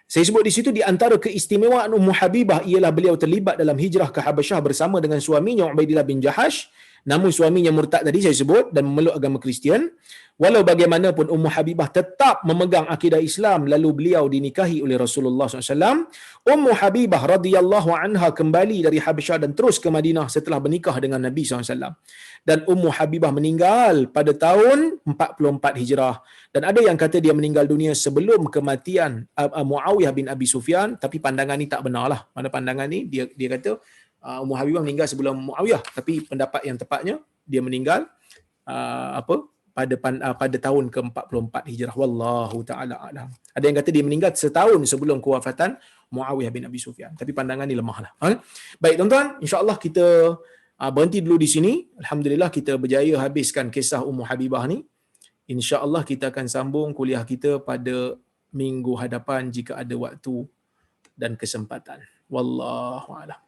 Saya sebut di situ di antara keistimewaan Ummu Habibah ialah beliau terlibat dalam hijrah ke Habasyah bersama dengan suaminya Ubaidillah bin Jahash namun suaminya murtad tadi saya sebut dan memeluk agama Kristian. Walau bagaimanapun Ummu Habibah tetap memegang akidah Islam lalu beliau dinikahi oleh Rasulullah SAW. Ummu Habibah radhiyallahu anha kembali dari Habasyah dan terus ke Madinah setelah bernikah dengan Nabi SAW. Dan Ummu Habibah meninggal pada tahun 44 Hijrah. Dan ada yang kata dia meninggal dunia sebelum kematian Muawiyah bin Abi Sufyan, tapi pandangan ni tak benar lah. Mana pandangan ni dia kata Ummu Habibah meninggal sebelum Muawiyah, tapi pendapat yang tepatnya dia meninggal pada tahun ke-44 Hijrah. Wallahu taala alam. Ada yang kata dia meninggal setahun sebelum kewafatan Muawiyah bin Abi Sufyan, tapi pandangan ni lemahlah. Baik tuan-tuan, insya-Allah kita berhenti dulu di sini. Alhamdulillah kita berjaya habiskan kisah Ummu Habibah ni. Insya-Allah kita akan sambung kuliah kita pada minggu hadapan jika ada waktu dan kesempatan. Wallahu a'lam.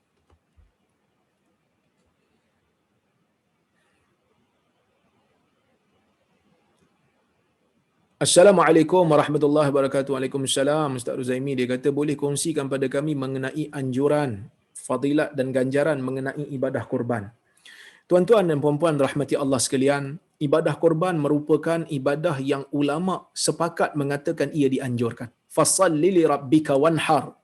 Assalamualaikum warahmatullahi wabarakatuh. Waalaikumsalam. Ustaz Ruzaimi dia kata boleh kongsikan pada kami mengenai anjuran, fadilat dan ganjaran mengenai ibadah korban. Tuan-tuan dan puan-puan rahmati Allah sekalian, ibadah korban merupakan ibadah yang ulama sepakat mengatakan ia dianjurkan. Fasalli li rabbika wanhar.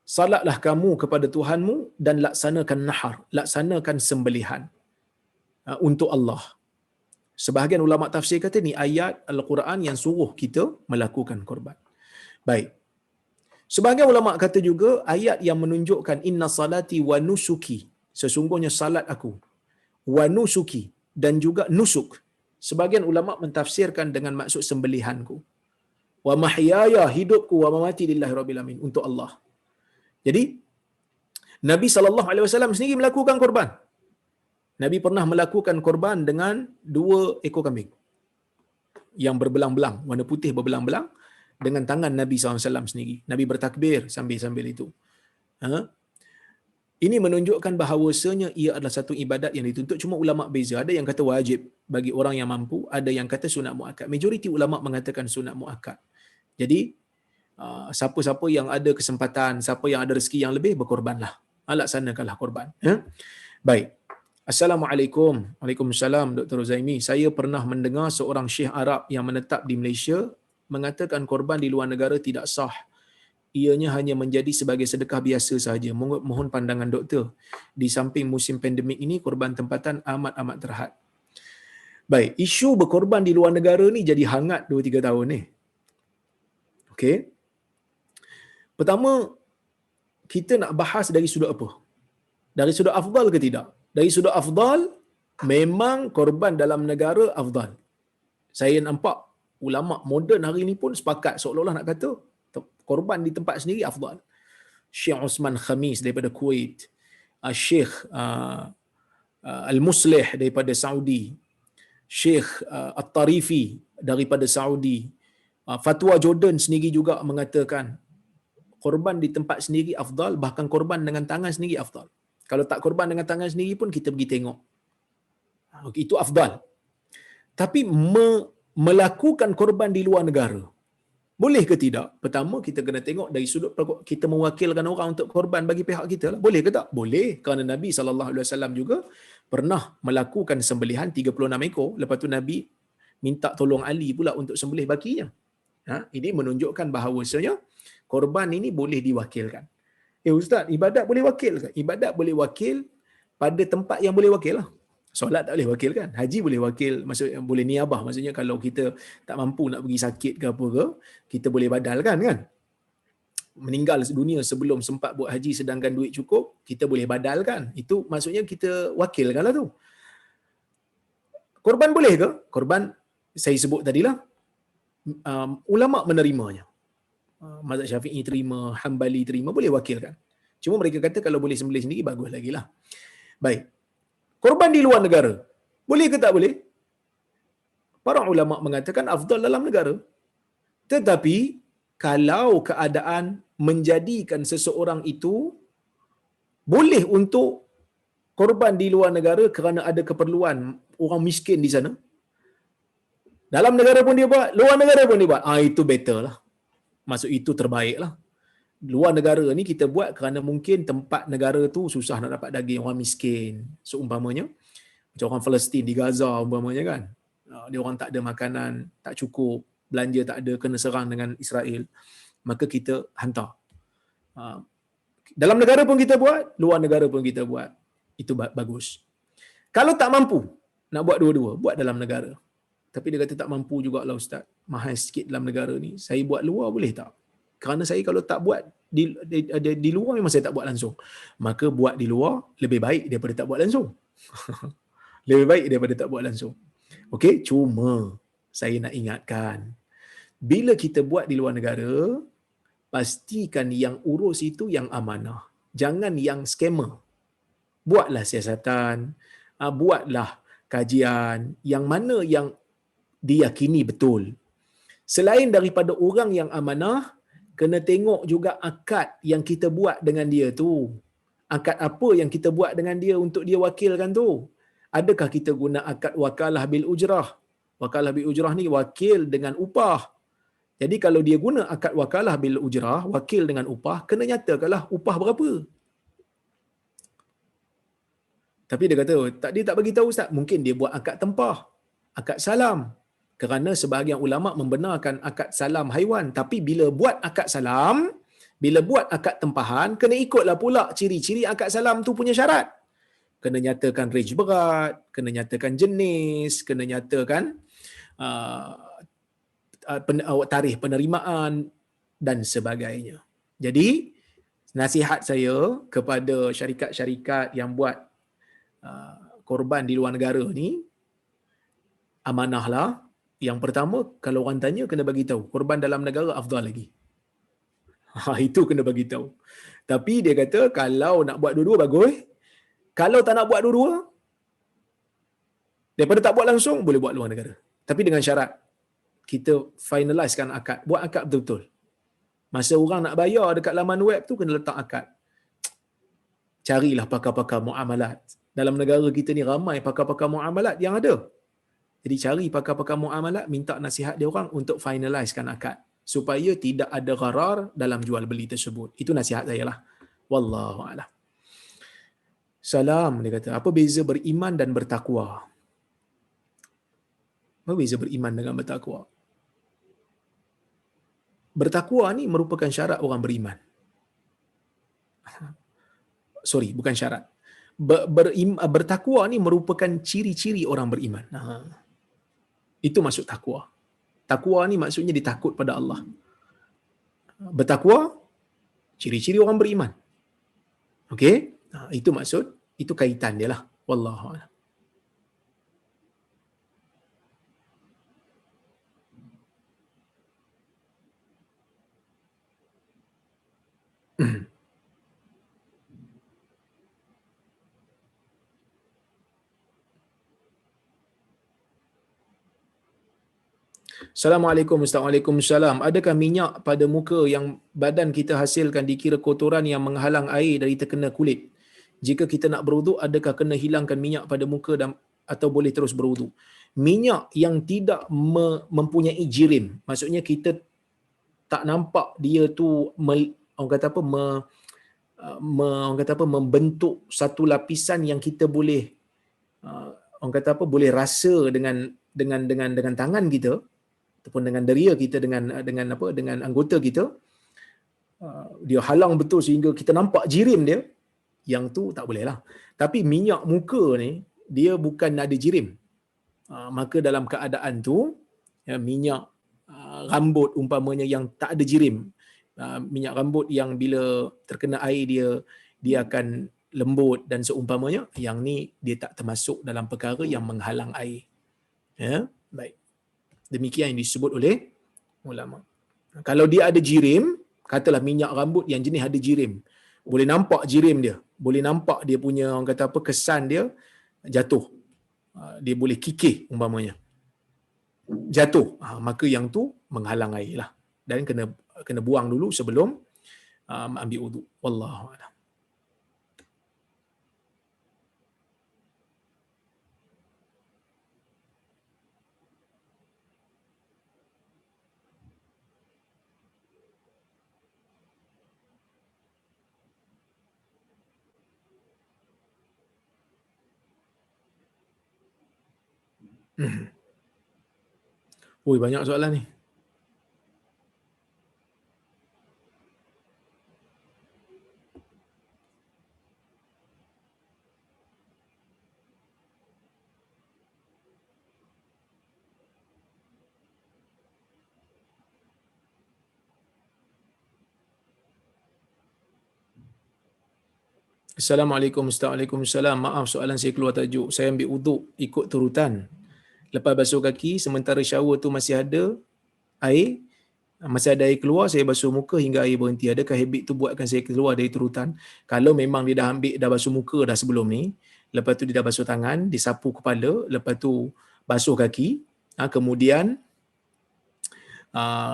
Salatlah kamu kepada Tuhanmu dan laksanakan nahar, laksanakan sembelihan untuk Allah. Sebahagian ulama tafsir kata ni ayat Al-Quran yang suruh kita melakukan korban. Baik. Sebahagian ulama kata juga ayat yang menunjukkan inna salati wa nusuki, sesungguhnya salat aku, wa nusuki dan juga nusuk. Sebahagian ulama mentafsirkan dengan maksud sembelihanku. Wa mahyaya, hidupku, wa mamati lillahi rabbil alamin, untuk Allah. Jadi Nabi SAW sendiri melakukan korban. Nabi pernah melakukan korban dengan 2 ekor kambing yang berbelang-belang, warna putih berbelang-belang, dengan tangan Nabi SAW sendiri. Nabi bertakbir sambil-sambil itu. Ini menunjukkan bahawasanya ia adalah satu ibadat yang dituntut. Cuma ulama' beza. Ada yang kata wajib bagi orang yang mampu, ada yang kata sunat muakkad. Majoriti ulama' mengatakan sunat muakkad. Jadi, siapa-siapa yang ada kesempatan, siapa yang ada rezeki yang lebih, berkorbanlah. Laksanakanlah korban. Baik. Assalamualaikum. Waalaikumsalam Dr. Ruzaimi. Saya pernah mendengar seorang syekh Arab yang menetap di Malaysia mengatakan korban di luar negara tidak sah. Ianya hanya menjadi sebagai sedekah biasa sahaja. Mohon pandangan doktor. Di samping musim pandemik ini, korban tempatan amat-amat terhad. Baik, isu berkorban di luar negara ni jadi hangat 2-3 tahun ni. Okey. Pertama, kita nak bahas dari sudut apa? Dari sudut afdal ke tidak? Dari sudut afdal, memang korban dalam negara afdal. Saya nampak ulama moden hari ni pun sepakat seolah-olah nak kata korban di tempat sendiri afdal. Syekh Osman Khamis daripada Kuwait, Syekh Al-Muslih daripada Saudi, Syekh At-Tarifi daripada Saudi, Fatwa Jordan sendiri juga mengatakan korban di tempat sendiri afdal, bahkan korban dengan tangan sendiri afdal. Kalau tak korban dengan tangan sendiri pun kita pergi tengok. Itu afdal. Tapi melakukan korban di luar negara, boleh ke tidak? Pertama, kita kena tengok dari sudut kita mewakilkan orang untuk korban bagi pihak kita lah. Boleh ke tak? Boleh. Kerana Nabi SAW juga pernah melakukan sembelihan 36 ekor. Lepas tu Nabi minta tolong Ali pula untuk sembelih bakinya. Ini menunjukkan bahawasanya korban ini boleh diwakilkan. Ustaz, ibadat boleh wakil ke? Ibadat boleh wakil pada tempat yang boleh wakil lah. Solat tak boleh wakil kan? Haji boleh wakil, maksudnya boleh niabah. Maksudnya kalau kita tak mampu nak pergi sakit ke apa ke, kita boleh badalkan kan? Meninggal dunia sebelum sempat buat haji sedangkan duit cukup, kita boleh badalkan. Itu maksudnya kita wakilkan lah tu. Korban boleh ke? Korban saya sebut tadilah, ulama' menerimanya. Mazhab Syafi'i terima, Hambali terima, boleh wakilkan. Cuma mereka kata kalau boleh sembelih sendiri, bagus lagi lah. Baik. Korban di luar negara, boleh ke tak boleh? Para ulama' mengatakan afdal dalam negara. Tetapi, kalau keadaan menjadikan seseorang itu boleh untuk korban di luar negara kerana ada keperluan orang miskin di sana, dalam negara pun dia buat, luar negara pun dia buat, itu better lah. Maksud itu terbaik lah. Luar negara ni kita buat kerana mungkin tempat negara tu susah nak dapat daging, orang miskin, seumpamanya. Macam orang Palestin di Gaza umpamanya kan. Dia orang tak ada makanan, tak cukup, belanja tak ada, kena serang dengan Israel. Maka kita hantar. Ah, Dalam negara pun kita buat, luar negara pun kita buat. Itu bagus. Kalau tak mampu nak buat dua-dua, buat dalam negara. Tapi dia kata tak mampu jugalah ustaz. Mahal sikit dalam negara ni. Saya buat luar boleh tak? Kerana saya kalau tak buat di luar memang saya tak buat langsung. Maka buat di luar lebih baik daripada tak buat langsung. Lebih baik daripada tak buat langsung. Okey, cuma saya nak ingatkan, bila kita buat di luar negara, pastikan yang urus itu yang amanah. Jangan yang scammer. Buatlah siasatan, buatlah kajian yang mana yang diyakini betul. Selain daripada orang yang amanah, kena tengok juga akad yang kita buat dengan dia tu. Akad apa yang kita buat dengan dia untuk dia wakilkan tu? Adakah kita guna akad wakalah bil ujrah? Wakalah bil ujrah ni wakil dengan upah. Jadi kalau dia guna akad wakalah bil ujrah, wakil dengan upah, kena nyatakanlah upah berapa. Tapi dia kata, dia tak bagi tahu ustaz. Mungkin dia buat akad tempah, akad salam. Kerana sebahagian ulama membenarkan akad salam haiwan. Tapi bila buat akad salam, bila buat akad tempahan, kena ikutlah pula ciri-ciri akad salam tu punya syarat. Kena nyatakan range berat, kena nyatakan jenis, kena nyatakan tarikh penerimaan dan sebagainya. Jadi, nasihat saya kepada syarikat-syarikat yang buat korban di luar negara ni, amanahlah. Yang pertama, kalau orang tanya, kena bagi tahu korban dalam negara afdal lagi. Itu kena bagi tahu. Tapi dia kata kalau nak buat dua-dua bagus. Kalau tak nak buat dua-dua, daripada tak buat langsung, boleh buat luar negara. Tapi dengan syarat kita finalizekan akad, buat akad betul-betul. Masa orang nak bayar dekat laman web tu, kena letak akad. Carilah pakar-pakar muamalat. Dalam negara kita ni ramai pakar-pakar muamalat yang ada. Jadi cari pakar-pakar muamalat, minta nasihat dia orang untuk finalizekan akad. Supaya tidak ada gharar dalam jual beli tersebut. Itu nasihat saya lah. Wallahu a'lam. Salam, dia kata, apa beza beriman dan bertakwa? Apa beza beriman dengan bertakwa? Bertakwa ni merupakan syarat orang beriman. Sorry, bukan syarat. Bertakwa ni merupakan ciri-ciri orang beriman. Itu maksud takwa. Takwa ni maksudnya ditakut pada Allah. Bertakwa, ciri-ciri orang beriman. Okey? Itu maksud, itu kaitan dia lah. Wallahu a'lam. Assalamualaikum, Ustaz. Waalaikumsalam. Adakah minyak pada muka yang badan kita hasilkan dikira kotoran yang menghalang air dari terkena kulit? Jika kita nak berwuduk, adakah kena hilangkan minyak pada muka dan atau boleh terus berwuduk? Minyak yang tidak mempunyai jirim, maksudnya kita tak nampak dia tu orang kata apa orang kata apa membentuk satu lapisan yang kita boleh orang kata apa boleh rasa dengan tangan kita ataupun dengan deria kita, dengan anggota kita, dia halang betul sehingga kita nampak jirim dia, yang tu tak boleh lah. Tapi minyak muka ni dia bukan ada jirim, maka dalam keadaan tu ya, minyak rambut umpamanya yang tak ada jirim, minyak rambut yang bila terkena air dia akan lembut dan seumpamanya, yang ni dia tak termasuk dalam perkara yang menghalang air. Ya, baik. Demikian yang disebut oleh ulama. Kalau dia ada jirim, katalah minyak rambut yang jenis ada jirim, boleh nampak jirim dia, boleh nampak dia punya orang kata apa kesan dia jatuh, dia boleh kikih umpamanya jatuh, maka yang tu menghalang air lah, dan kena buang dulu sebelum ambil wuduk. Wallahu a'lam. Ui, banyak soalan ni. Assalamualaikum, Waalaikumsalam. Maaf soalan saya keluar tajuk. Saya ambil uduk ikut turutan. Lepas basuh kaki, sementara shower tu masih ada air, masih ada air keluar, saya basuh muka hingga air berhenti. Adakah habit tu buatkan saya keluar dari turutan? Kalau memang dia dah basuh muka dah sebelum ni, lepas tu dia dah basuh tangan, disapu kepala, lepas tu basuh kaki, kemudian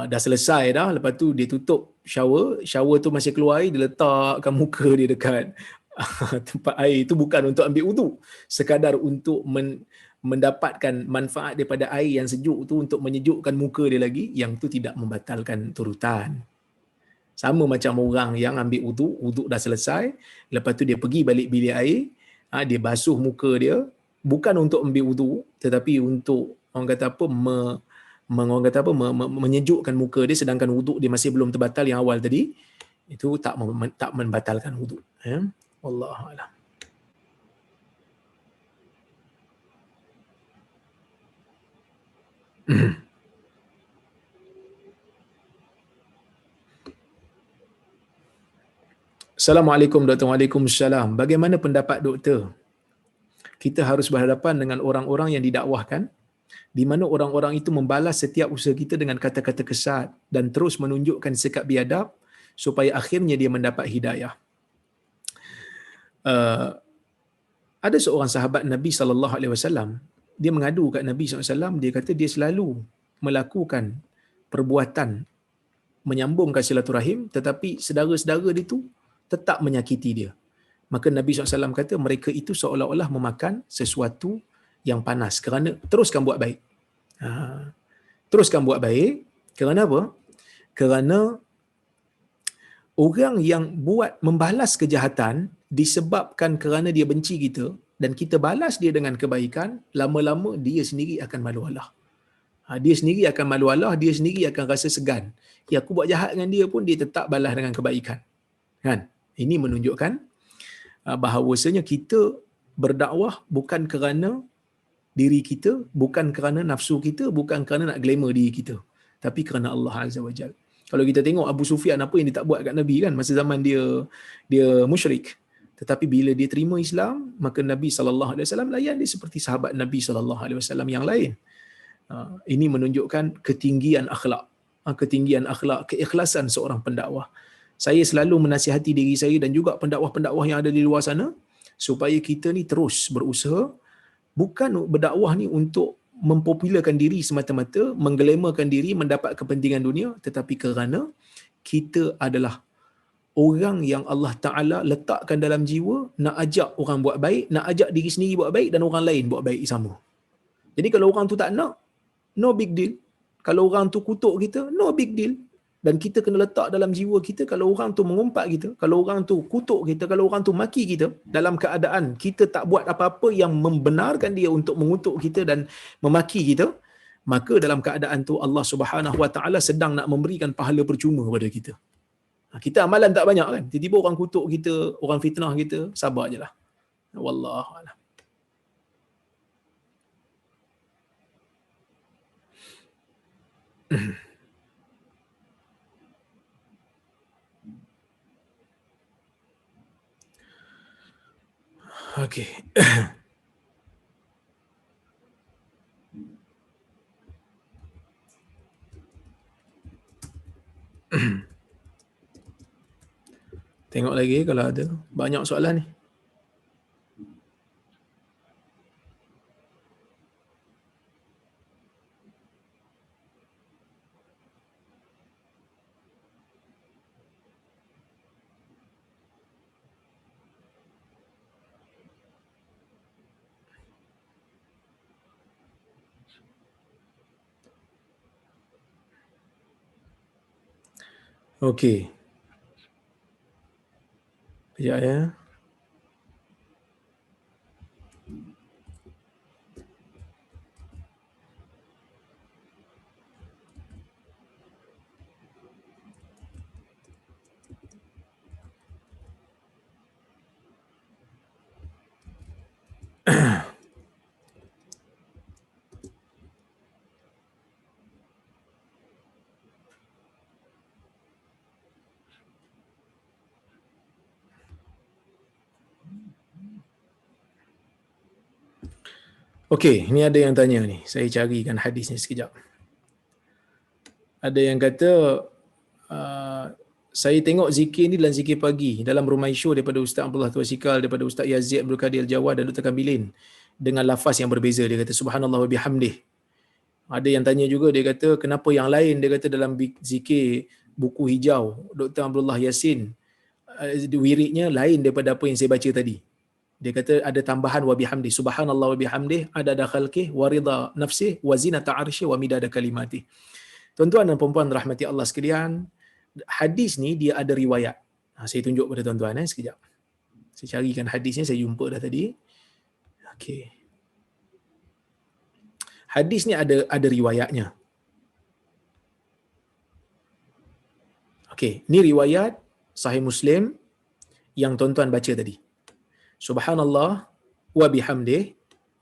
dah selesai dah, lepas tu dia tutup shower tu masih keluar air, dia letakkan muka dia dekat tempat air. Itu bukan untuk ambil wuduk, sekadar untuk mendapatkan manfaat daripada air yang sejuk tu untuk menyejukkan muka dia lagi. Yang tu tidak membatalkan turutan. Sama macam orang yang ambil wuduk dah selesai, lepas tu dia pergi balik bilik air, dia basuh muka dia, bukan untuk ambil wuduk, tetapi untuk orang kata apa, orang kata apa, menyejukkan muka dia, sedangkan wuduk dia masih belum terbatal yang awal tadi, itu tak membatalkan wuduk. Wallahu a'lam. Assalamualaikum doktor. Waalaikumsalam. Bagaimana pendapat doktor? Kita harus berhadapan dengan orang-orang yang didakwahkan, di mana orang-orang itu membalas setiap usaha kita dengan kata-kata kesat dan terus menunjukkan sikap biadab supaya akhirnya dia mendapat hidayah. Ada seorang sahabat Nabi SAW, dia mengadu kat Nabi SAW, dia kata dia selalu melakukan perbuatan menyambungkan silaturahim, tetapi sedara-sedara dia tu tetap menyakiti dia. Maka Nabi SAW kata mereka itu seolah-olah memakan sesuatu yang panas, kerana teruskan buat baik. Teruskan buat baik, kerana apa? Kerana orang yang buat membalas kejahatan disebabkan kerana dia benci kita, dan kita balas dia dengan kebaikan, lama-lama dia sendiri akan malu Allah. Dia sendiri akan malu Allah, dia sendiri akan rasa segan. Ya, aku buat jahat dengan dia pun dia tetap balas dengan kebaikan. Kan? Ini menunjukkan bahawasanya kita berdakwah bukan kerana diri kita, bukan kerana nafsu kita, bukan kerana nak glamour diri kita, tapi kerana Allah Azza wa Jalla. Kalau kita tengok Abu Sufyan, apa yang dia tak buat kat Nabi kan, masa zaman dia musyrik. Tetapi bila dia terima Islam, maka Nabi SAW layan dia seperti sahabat Nabi SAW yang lain. Ini menunjukkan ketinggian akhlak, keikhlasan seorang pendakwah. Saya selalu menasihati diri saya dan juga pendakwah-pendakwah yang ada di luar sana, supaya kita ni terus berusaha, bukan berdakwah ni untuk mempopularkan diri semata-mata, mengglamourkan diri, mendapat kepentingan dunia, tetapi kerana kita adalah orang yang Allah Ta'ala letakkan dalam jiwa nak ajak orang buat baik, nak ajak diri sendiri buat baik dan orang lain buat baik sama. Jadi kalau orang tu tak nak, no big deal. Kalau orang tu kutuk kita, no big deal. Dan kita kena letak dalam jiwa kita, kalau orang tu mengumpat kita, kalau orang tu kutuk kita, kalau orang tu maki kita, dalam keadaan kita tak buat apa-apa yang membenarkan dia untuk mengutuk kita dan memaki kita, maka dalam keadaan tu Allah Subhanahu Wa Taala sedang nak memberikan pahala percuma kepada kita. Kita amalan tak banyak kan, tiba-tiba orang kutuk kita, orang fitnah kita, sabar je lah. Wallahu a'lam. Okey. Tengok lagi kalau ada. Banyak soalan ni. Okey. Sekejap ya. Okey, ni ada yang tanya ni. Saya carikan hadisnya sekejap. Ada yang kata uh, saya tengok zikir ni dalam zikir pagi dalam rumah show daripada Ustaz Abdullah Tuasikal, daripada Ustaz Yazid Abdul Qadir Al-Jawad dan Dr. Kamilin dengan lafaz yang berbeza. Dia kata subhanallah wa bihamdih. Ada yang tanya juga, dia kata kenapa yang lain, dia kata dalam zikir buku hijau Dr. Abdullah Yasin wiridnya lain daripada apa yang saya baca tadi. Dia kata ada tambahan wa bihamdi, subhanallah wa bihamdih, adada khalqih wa ridha nafsih wa zinata arsyih wa midada kalimatih. Tuan-tuan dan puan-puan rahmati Allah sekalian, hadis ni dia ada riwayat. Saya tunjuk pada tuan-tuan sekejap. Saya carikan hadisnya, saya jumpa dah tadi. Okey. Hadis ni ada riwayatnya. Okey, ni riwayat Sahih Muslim yang tuan-tuan baca tadi. Subhanallah wa bihamdih.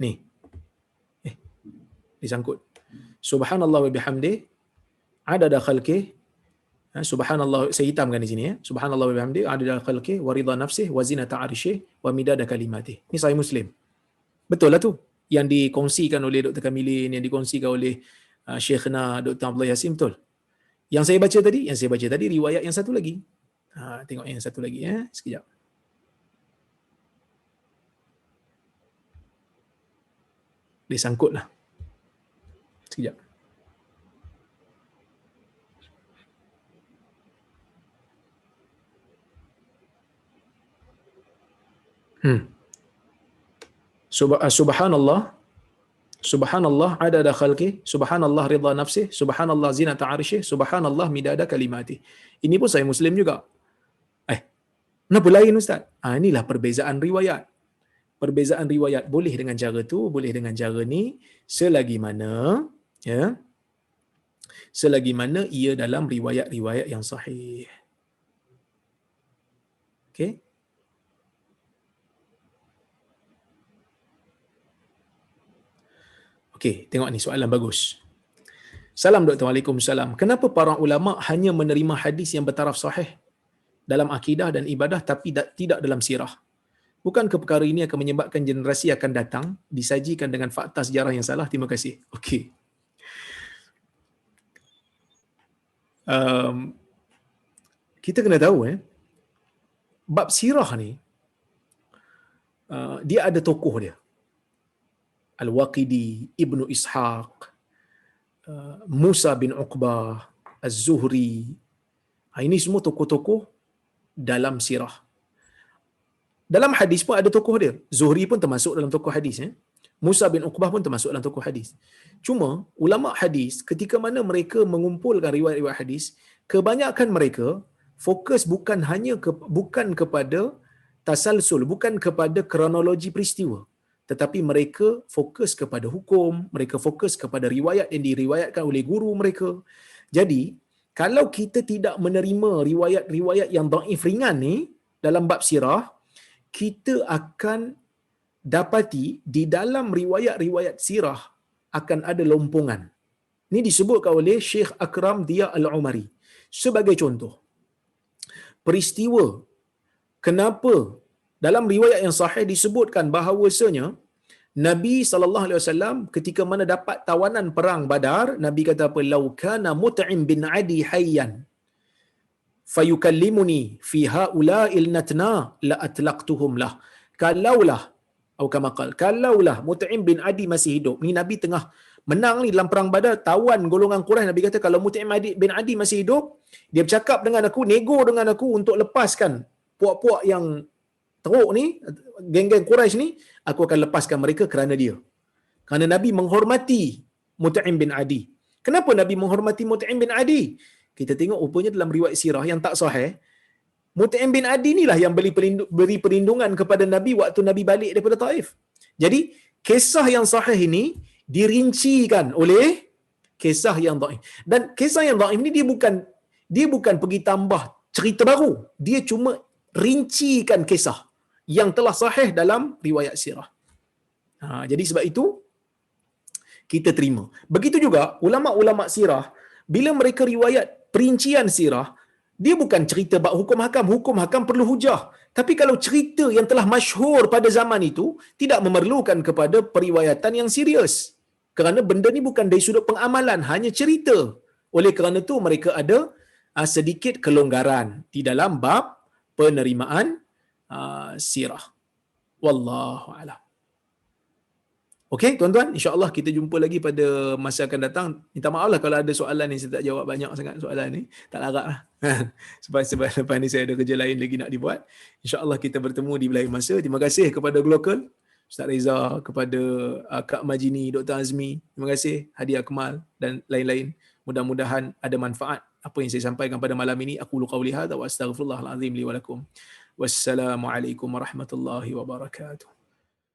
Ni. Disangkut. Subhanallah wa bihamdih adada khalqih. Subhanallah, saya hitamkan di sini ya. Subhanallah wa bihamdih adada khalqih wa ridha nafsih wa zinata arsyih wa midada kalimatih. Ni Sahih Muslim. Betul lah tu. Yang dikongsikan oleh Dr. Kamilin, yang dikongsikan oleh Syekhna Dr. Abdullah Yasin, betul. Yang saya baca tadi riwayat yang satu lagi. Tengok yang satu lagi ya. Sekejap. Dia sangkut lah. Sekejap. Subhanallah. Subhanallah adada khalqih, subhanallah ridha nafsih, subhanallah zinata arsyih, subhanallah midada kalimatih. Ini pun Sahih Muslim juga. Kenapa lain Ustaz? Inilah perbezaan riwayat. Perbezaan riwayat boleh dengan cara tu, boleh dengan cara ni, selagi mana ya, selagi mana ia dalam riwayat-riwayat yang sahih. Okey. Okey, tengok ni soalan bagus. Salam Dr. Waalaikumsalam. Kenapa para ulama hanya menerima hadis yang bertaraf sahih dalam akidah dan ibadah tapi tidak dalam sirah? Bukankah perkara ini akan menyebabkan generasi akan datang disajikan dengan fakta sejarah yang salah? Terima kasih. Okey. Kita kena tahu bab sirah ni dia ada tokoh dia. Al-Waqidi, Ibnu Ishaq, Musa bin Uqbah, Az-Zuhri. Ini semua tokoh-tokoh dalam sirah. Dalam hadis pun ada tokoh dia. Zuhri pun termasuk dalam tokoh hadis. Musa bin Uqbah pun termasuk dalam tokoh hadis. Cuma ulama hadis ketika mana mereka mengumpulkan riwayat-riwayat hadis, kebanyakan mereka fokus bukan kepada tasalsul, bukan kepada kronologi peristiwa, tetapi mereka fokus kepada hukum, mereka fokus kepada riwayat yang diriwayatkan oleh guru mereka. Jadi, kalau kita tidak menerima riwayat-riwayat yang dhaif ringan ni dalam bab sirah, kita akan dapati di dalam riwayat-riwayat sirah akan ada lompongan. Ini disebutkan oleh Syekh Akram Dia Al-Umari. Sebagai contoh, peristiwa kenapa dalam riwayat yang sahih disebutkan bahawasanya Nabi SAW ketika mana dapat tawanan perang Badar, Nabi kata apa? Lau kana Mut'im bin Adi hayyan fayukallimuni fi haula'il natna la atlaqtuhum lah. Kalaulah Mut'im bin Adi masih hidup. Ni Nabi tengah menang ni dalam perang Badar, tawan golongan Quraisy. Nabi kata kalau Mut'im bin Adi masih hidup, dia bercakap dengan aku, nego dengan aku untuk lepaskan puak-puak yang teruk ni, geng-geng Quraisy ni, aku akan lepaskan mereka kerana dia. Kerana Nabi menghormati Mut'im bin Adi. Kenapa Nabi menghormati Mut'im bin Adi? Kita tengok rupanya dalam riwayat sirah yang tak sahih, Mut'im bin Adi inilah yang beri perlindungan kepada Nabi waktu Nabi balik daripada Taif. Jadi, kisah yang sahih ini dirincikan oleh kisah yang dhaif. Dan kisah yang dhaif ni dia bukan pergi tambah cerita baru. Dia cuma rincikan kisah yang telah sahih dalam riwayat sirah. Jadi sebab itu kita terima. Begitu juga ulama-ulama sirah, bila mereka riwayat perincian sirah, dia bukan cerita bab hukum hakam perlu hujah. Tapi kalau cerita yang telah masyhur pada zaman itu tidak memerlukan kepada periwayatan yang serius. Kerana benda ni bukan dari sudut pengamalan, hanya cerita. Oleh kerana itu mereka ada sedikit kelonggaran di dalam bab penerimaan sirah. Wallahu a'lam. Okey, tuan-tuan, insya-Allah kita jumpa lagi pada masa akan datang. Minta maaflah kalau ada soalan yang saya tak jawab banyak sangat soalan ni. Tak laratlah. Sebab lepas ni saya ada kerja lain lagi nak dibuat. Insya-Allah kita bertemu di lain masa. Terima kasih kepada Global, Ustaz Reza, kepada Kak Majini, Dr. Azmi. Terima kasih Hadi Akmal dan lain-lain. Mudah-mudahan ada manfaat apa yang saya sampaikan pada malam ini. Aku qauli hadza wa astaghfirullahal azim li wa lakum. Wassalamualaikum warahmatullahi wabarakatuh.